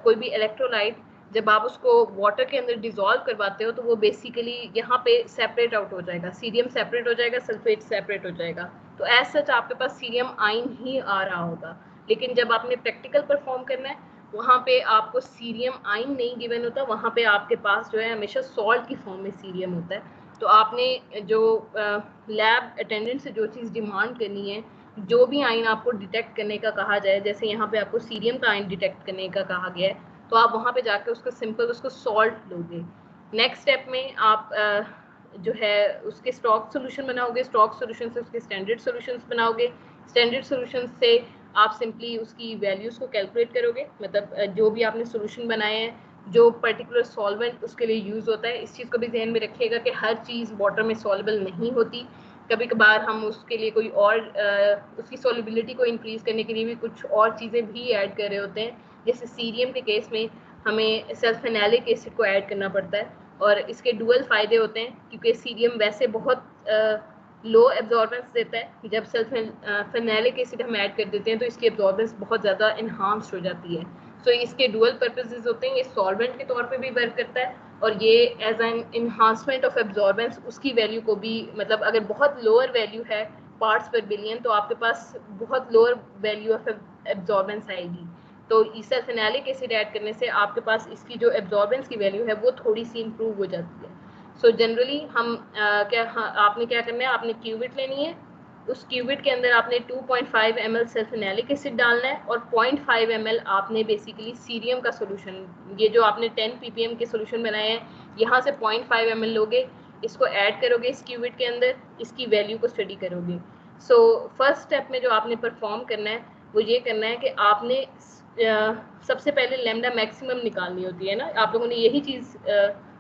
Speaker 1: कोई भी इलेक्ट्रोलाइट जब आप उसको वाटर के अंदर डिसॉल्व करवाते हो तो वो बेसिकली यहाँ पे सेपरेट आउट हो जाएगा, सीरियम सेपरेट हो जाएगा, सल्फेट सेपरेट हो जाएगा। तो एज सच आपके पास सीरियम आयन ही आ रहा होगा। लेकिन जब आपने प्रैक्टिकल परफॉर्म करना है वहाँ पे आपको सीरियम आयन नहीं गिवन होता, वहाँ पे आपके पास जो है हमेशा सॉल्ट की फॉर्म में सीरियम होता है। तो आपने जो लैब अटेंडेंट से जो चीज़ डिमांड करनी है, जो भी आयन आपको डिटेक्ट करने का कहा जाए, जैसे यहाँ पे आपको सीरियम का आयन डिटेक्ट करने का कहा गया है, तो आप वहाँ पे जाके उसको सिंपल उसको सॉल्ट लोगे। नेक्स्ट स्टेप में आप जो है उसके स्टॉक सोल्यूशन बनाओगे, स्टॉक सोल्यूशन से उसके स्टैंडर्ड सोल्यूशंस बनाओगे, स्टैंडर्ड सोल्यूशन से आप सिंपली उसकी वैल्यूज़ को कैलकुलेट करोगे। मतलब जो भी आपने सोल्यूशन बनाए हैं, जो पर्टिकुलर सॉल्वेंट उसके लिए यूज़ होता है, इस चीज़ को भी ध्यान में रखिएगा कि हर चीज़ वाटर में सॉल्युबल नहीं होती। कभी कभार हम उसके लिए कोई और उसकी सॉल्युबिलिटी को इंक्रीज करने के लिए भी कुछ और चीज़ें भी ऐड कर रहे होते हैं। जैसे सीरियम के केस में हमें सल्फेनैलिक एसिड को ऐड करना पड़ता है, और इसके डुअल फ़ायदे होते हैं क्योंकि सीरियम वैसे बहुत लो एब्जॉर्बेंस देता है। जब सल्फेनैलिक एसिड हम ऐड कर देते हैं तो इसकी एब्जॉर्बेंस बहुत ज़्यादा इन्हांस्ड हो जाती है। सो इसके डुअल पर्पसेस होते हैं, ये सॉल्वेंट के तौर पे भी वर्क करता है, और ये as an enhancement of absorbance उसकी वैल्यू को भी, मतलब अगर बहुत लोअर वैल्यू है पार्ट्स पर बिलियन तो आपके पास बहुत लोअर वैल्यू ऑफ एब्जॉर्बेंस आएगी। तो सल्फेनैलिक एसिड ऐड करने से आपके पास इसकी जो एब्जॉर्बेंस की वैल्यू है वो थोड़ी सी इंप्रूव हो जाती है। सो जनरली हम आपने क्या करना है, आपने क्यूबिट लेनी है, उस क्यूबिट के अंदर आपने 2.5 ml सल्फेनैलिक एसिड डालना है, और 0.5 ml आपने बेसिकली सीरियम का सोल्यूशन, ये जो आपने 10 ppm के सोल्यूशन बनाए हैं, यहाँ से 0.5 ml लोगे, इसको ऐड करोगे इस क्यूबिट के अंदर, इसकी वैल्यू को स्टडी करोगे। सो फर्स्ट स्टेप में जो आपने परफॉर्म करना है वो ये करना है कि आपने सबसे पहले लैम्डा मैक्सिमम निकालनी होती है ना। आप लोगों ने यही चीज़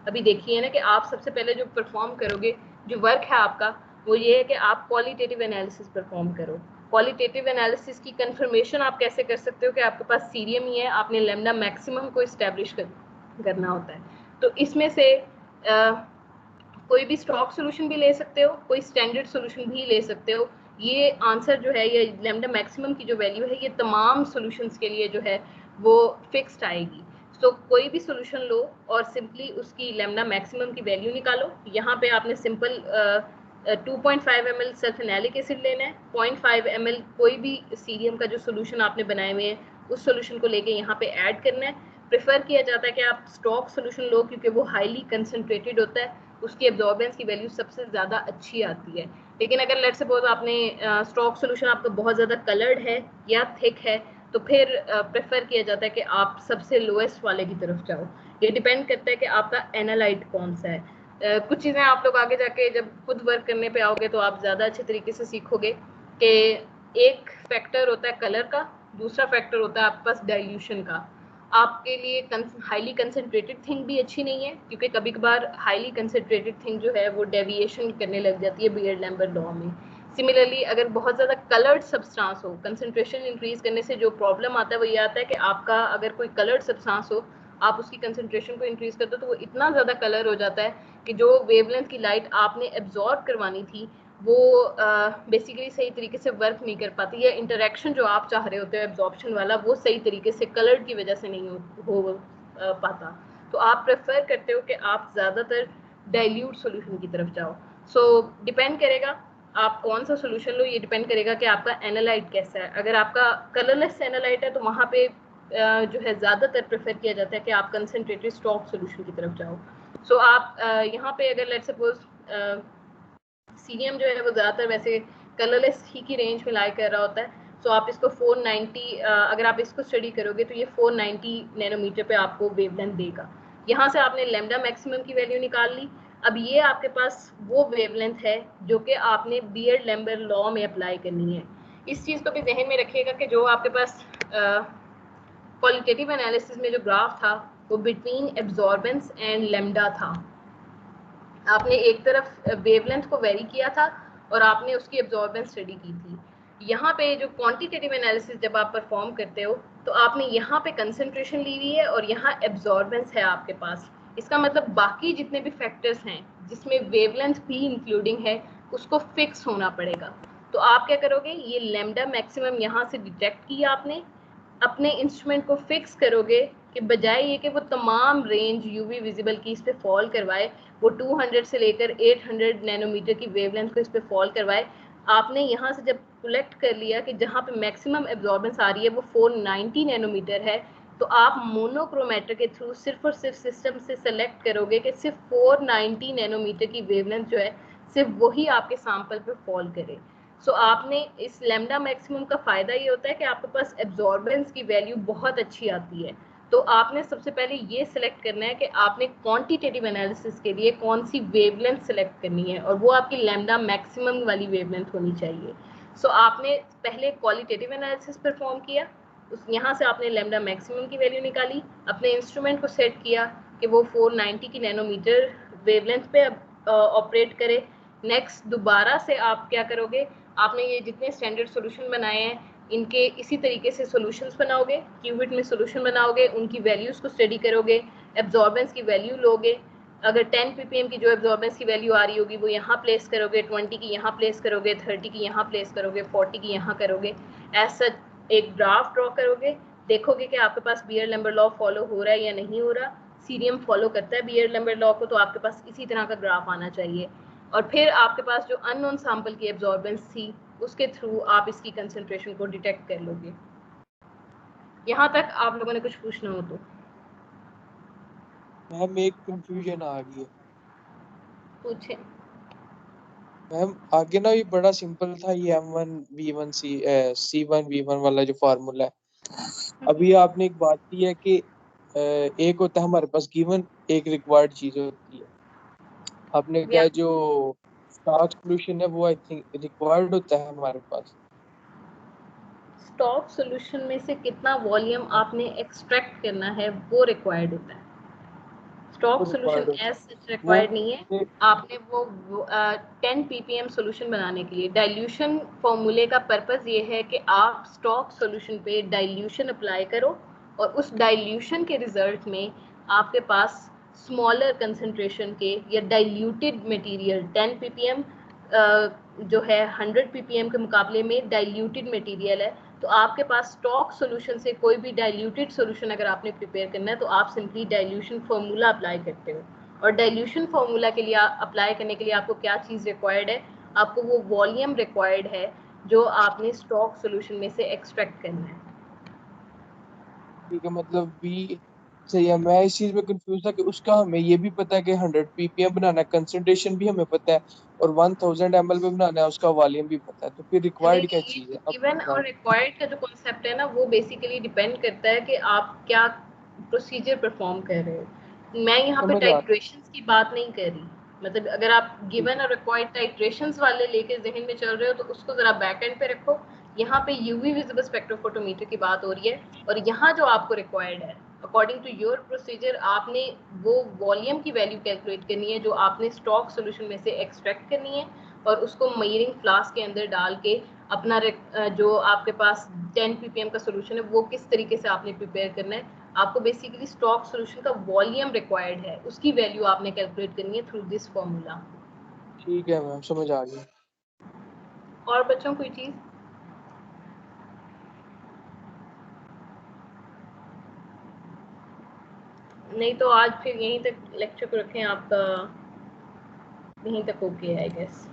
Speaker 1: अभी देखी है ना कि आप सबसे पहले जो परफॉर्म करोगे, जो वर्क है आपका, वो ये है कि आप क्वालिटेटिव एनालिसिस परफॉर्म करो। क्वालिटेटिव एनालिसिस की कंफर्मेशन आप कैसे कर सकते हो कि आपके पास सीरियम ही है, आपने लैम्डा मैक्सिमम को इस्टेब्लिश करना होता है। तो इसमें से कोई भी स्टॉक सोल्यूशन भी ले सकते हो, कोई स्टैंडर्ड सोल्यूशन भी ले सकते हो। ये आंसर जो है, ये लैम्डा मैक्सिमम की जो वैल्यू है, ये तमाम सोल्यूशंस के लिए जो है वो फिक्स्ड आएगी। सो कोई भी सोल्यूशन लो और सिंपली उसकी लैम्डा मैक्सिमम की वैल्यू निकालो। यहाँ पे आपने सिंपल 2.5 ml सल्फेनैलिक एसिड लेना है, 0.5 ml कोई भी सीरियम का जो सोल्यूशन आपने बनाए हुए हैं उस सोल्यूशन को लेके यहाँ पे ऐड करना है। प्रेफर किया जाता है कि आप स्टॉक सोल्यूशन लो क्योंकि वो हाईली कंसनट्रेटेड होता है, उसकी एब्जॉर्बेंस की वैल्यू सबसे ज़्यादा अच्छी आती है। लेकिन अगर लेट्स सपोज आपने स्टॉक सोल्यूशन आपका बहुत ज़्यादा कलर्ड है या थिक है तो फिर प्रेफर किया जाता है कि आप सबसे लोएस्ट वाले की तरफ जाओ। ये डिपेंड करता है कि आपका एनालाइट कौन सा है। कुछ चीज़ें आप लोग आगे जाके जब खुद वर्क करने पे आओगे तो आप ज़्यादा अच्छे तरीके से सीखोगे कि एक फैक्टर होता है कलर का, दूसरा फैक्टर होता है आपके पास डाइल्यूशन का। आपके लिए हाईली कंसनट्रेटेड थिंग भी अच्छी नहीं है क्योंकि कभी कभार हाईली कंसनट्रेटेड थिंग जो है वो डेविएशन करने लग जाती है बियर्ड-लैम्बर्ट लॉ में। सिमिलरली अगर बहुत ज़्यादा कलर्ड सब्सटेंस हो, कंसनट्रेशन इंक्रीज करने से जो प्रॉब्लम आता है वो ये आता है कि आपका अगर कोई कलर्ड सब्सटेंस हो आप उसकी कंसंट्रेशन को इंक्रीज करते हो तो वो इतना ज़्यादा कलर हो जाता है कि जो वेवलेंथ की लाइट आपने एब्जॉर्ब करवानी थी वो बेसिकली सही तरीके से वर्क नहीं कर पाती, या इंटरेक्शन जो आप चाह रहे होते हो एब्जॉर्प्शन वाला वो सही तरीके से कलर की वजह से नहीं हो पाता। तो आप प्रेफर करते हो कि आप ज़्यादातर डाइल्यूट सोल्यूशन की तरफ जाओ। सो डिपेंड करेगा आप कौन सा सोल्यूशन लो, ये डिपेंड करेगा कि आपका एनालाइट कैसा है। अगर आपका कलरलेस एनालाइट है तो वहाँ पे जो है ज़्यादातर प्रेफर किया जाता है कि आप कंसनट्रेटेड स्टॉक सोल्यूशन की तरफ जाओ। सो आप यहाँ पे अगर लेट्स सपोज सीरियम जो है वो ज़्यादातर वैसे कलरलेस ही की रेंज में लाई कर रहा होता है, सो आप इसको 490 अगर आप इसको स्टडी करोगे तो ये 490 नैनोमीटर पे आपको वेवलेंथ देगा। यहाँ से आपने लैम्डा मैक्सिमम की वैल्यू निकाल ली। अब ये आपके पास वो वेवलेंथ है जो कि आपने बियर्ड लैम्बर लॉ में अप्लाई करनी है। इस चीज़ को भी जहन में रखिएगा कि जो आपके पास क्वालिटेटिव एनालिसिस में जो ग्राफ था वो बिटवीन एब्जॉर्बेंस एंड लैम्डा था। आपने एक तरफ वेवलेंथ को वेरी किया था और आपने उसकी एब्जॉर्बेंस स्टडी की थी। यहाँ पे जो क्वांटिटेटिव एनालिसिस जब आप परफॉर्म करते हो तो आपने यहाँ पे कंसंट्रेशन ली हुई है और यहाँ एब्जॉर्बेंस है आपके पास। इसका मतलब बाकी जितने भी फैक्टर्स हैं जिसमें वेवलेंथ भी इंक्लूडिंग है उसको फिक्स होना पड़ेगा। तो आप क्या करोगे, ये लैम्डा मैक्सिमम यहाँ से डिटेक्ट किया आपने, अपने इंस्ट्रूमेंट को फिक्स करोगे कि बजाय ये कि वो तमाम रेंज यूवी विजिबल की इस पे फॉल करवाए, वो 200 से लेकर 800 नैनोमीटर की वेवलेंथ को इस पे फॉल करवाए, आपने यहाँ से जब कलेक्ट कर लिया कि जहाँ पे मैक्सिमम एब्जॉर्बेंस आ रही है वो 490 नैनोमीटर है, तो आप मोनोक्रोमेटर के थ्रू सिर्फ और सिर्फ सिस्टम से सेलेक्ट करोगे कि सिर्फ 490 नैनोमीटर की वेवलेंथ जो है सिर्फ वही आपके सैंपल पे फॉल करे। सो आपने इस लैम्डा मैक्सिमम का फ़ायदा ये होता है कि आपके पास एब्जॉर्बेंस की वैल्यू बहुत अच्छी आती है। तो आपने सबसे पहले ये सिलेक्ट करना है कि आपने क्वांटिटेटिव एनालिसिस के लिए कौन सी वेवलेंथ सिलेक्ट करनी है और वो आपकी लैम्डा मैक्सिमम वाली वेवलेंथ होनी चाहिए। सो आपने पहले क्वालिटेटिव एनालिसिस परफॉर्म किया, उस यहाँ से आपने लैम्डा मैक्सिमम की वैल्यू निकाली, अपने इंस्ट्रूमेंट को सेट किया कि वो 490 की नैनोमीटर वेवलेंथ पे ऑपरेट करे। नेक्स्ट दोबारा से आप क्या करोगे, आपने ये जितने स्टैंडर्ड सॉल्यूशन बनाए हैं इनके इसी तरीके से सॉल्यूशंस बनाओगे, क्यूबिट में सॉल्यूशन बनाओगे, उनकी वैल्यूज़ को स्टडी करोगे, एब्जॉर्बेंस की वैल्यू लोगे, अगर 10 ppm की जो एब्जॉर्बेंस की वैल्यू आ रही होगी वो यहाँ प्लेस करोगे, 20 की यहाँ प्लेस करोगे, 30 की यहाँ प्लेस करोगे, 40 की यहाँ करोगे, ऐसा एक ग्राफ ड्रॉ करोगे, देखोगे कि आपके पास बियर लैम्बर लॉ फॉलो हो रहा है या नहीं हो रहा। सीरियम फॉलो करता है बियर लैम्बर लॉ को, तो आपके पास इसी तरह का ग्राफ आना चाहिए। और फिर आपके पास जो अननोन सैंपल की एब्जॉर्बेंस थी उसके थ्रू आप इसकी कंसंट्रेशन को डिटेक्ट कर लोगे। यहाँ तक आप लोगों ने कुछ पूछना हो तो
Speaker 3: मैम एक कंफ्यूजन आ गई है।
Speaker 1: पूछे।
Speaker 3: मैम आगे ना ये बड़ा सिंपल था, ये M1V1 C1V1 वाला जो फार्मूला है। अभी आपने एक बात की है कि एक होता है हमारे पास गिवन, एक रिक्वायर्ड चीज होती है। आपने क्या है जो स्टॉक सॉल्यूशन है वो आई थिंक रिक्वायर्ड होता है हमारे पास।
Speaker 1: स्टॉक सॉल्यूशन में से कितना वॉल्यूम आपने एक्सट्रैक्ट करना है वो रिक्वायर्ड होता है। Stock solution as such required नहीं है। आपने वो 10 ppm सॉल्यूशन बनाने के लिए डाइल्यूशन फॉर्मूले का पर्पस ये है कि आप स्टॉक सॉल्यूशन पे डाइल्यूशन अप्लाई करो और उस डाइल्यूशन के रिजल्ट में आपके पास स्मॉलर कंसंट्रेशन के या डाइल्यूटेड मटेरियल 10 ppm जो है 100 ppm के मुकाबले में डाइल्यूटेड मटेरियल है, तो आपके पास स्टॉक सॉल्यूशन से कोई भी डाइल्यूटेड सॉल्यूशन अगर आपने प्रिपेयर करना है तो आप सिंपली डाइल्यूशन फार्मूला अप्लाई करते हो। और डाइल्यूशन फार्मूला के लिए अप्लाई करने के लिए आपको क्या चीज़ रिक्वायर्ड है, आपको वो वॉल्यूम रिक्वायर्ड है जो आपने स्टॉक सॉल्यूशन में से एक्सट्रैक्ट करना है।
Speaker 3: ठीक है, मतलब भी सही है। मैं इस चीज में कंफ्यूज था कि उसका हमें ये भी पता है कि 100 ppm बनाना है, कंसंट्रेशन भी हमें पता है, और 1000 ml पे बनाना है, उसका वॉल्यूम भी पता है। तो फिर
Speaker 1: नहीं
Speaker 3: रिक्वायर्ड क्या
Speaker 1: नहीं, ये
Speaker 3: चीज है
Speaker 1: जो
Speaker 3: अब
Speaker 1: गिवन और रिक्वायर्ड का जो कॉन्सेप्ट है ना वो बेसिकली डिपेंड करता है कि आप क्या प्रोसीजर परफॉर्म कर रहे हो। मैं यहाँ पे
Speaker 3: समझ आ रहा
Speaker 1: टाइट्रेशंस की बात नहीं कर रही, मतलब अगर आप
Speaker 3: ठीक
Speaker 1: गिवन और रिक्वायर्ड टाइट्रेशंस वाले लेके जहन में चल रहे हो तो उसको जरा बैक एंड पे रखो। यहाँ पे यूवी विजिबल स्पेक्ट्रोफोटोमीटर की बात हो रही है और यहाँ जो आपको रिक्वायर्ड है अकॉर्डिंग टू योर प्रोसीजर आपने वो वॉल्यूम की वैल्यू कैलकुलेट करनी है जो आपने स्टॉक सोल्यूशन में से एक्सट्रैक्ट करनी है और उसको मेजरिंग फ्लास्क के अंदर डाल के अपना जो आपके पास 10 ppm का सोल्यूशन है वो किस तरीके से आपने प्रिपेयर करना है। आपको बेसिकली स्टॉक सोल्यूशन का वॉल्यूम रिक्वायर्ड है, उसकी वैल्यू आपने कैलकुलेट करनी है थ्रू दिस फॉर्मूला।
Speaker 3: ठीक है मैम, समझ आ गई।
Speaker 1: और बच्चों कोई चीज? नहीं तो आज फिर यहीं तक लेक्चर को रखें, आपका यहीं तक ओके है आई गेस।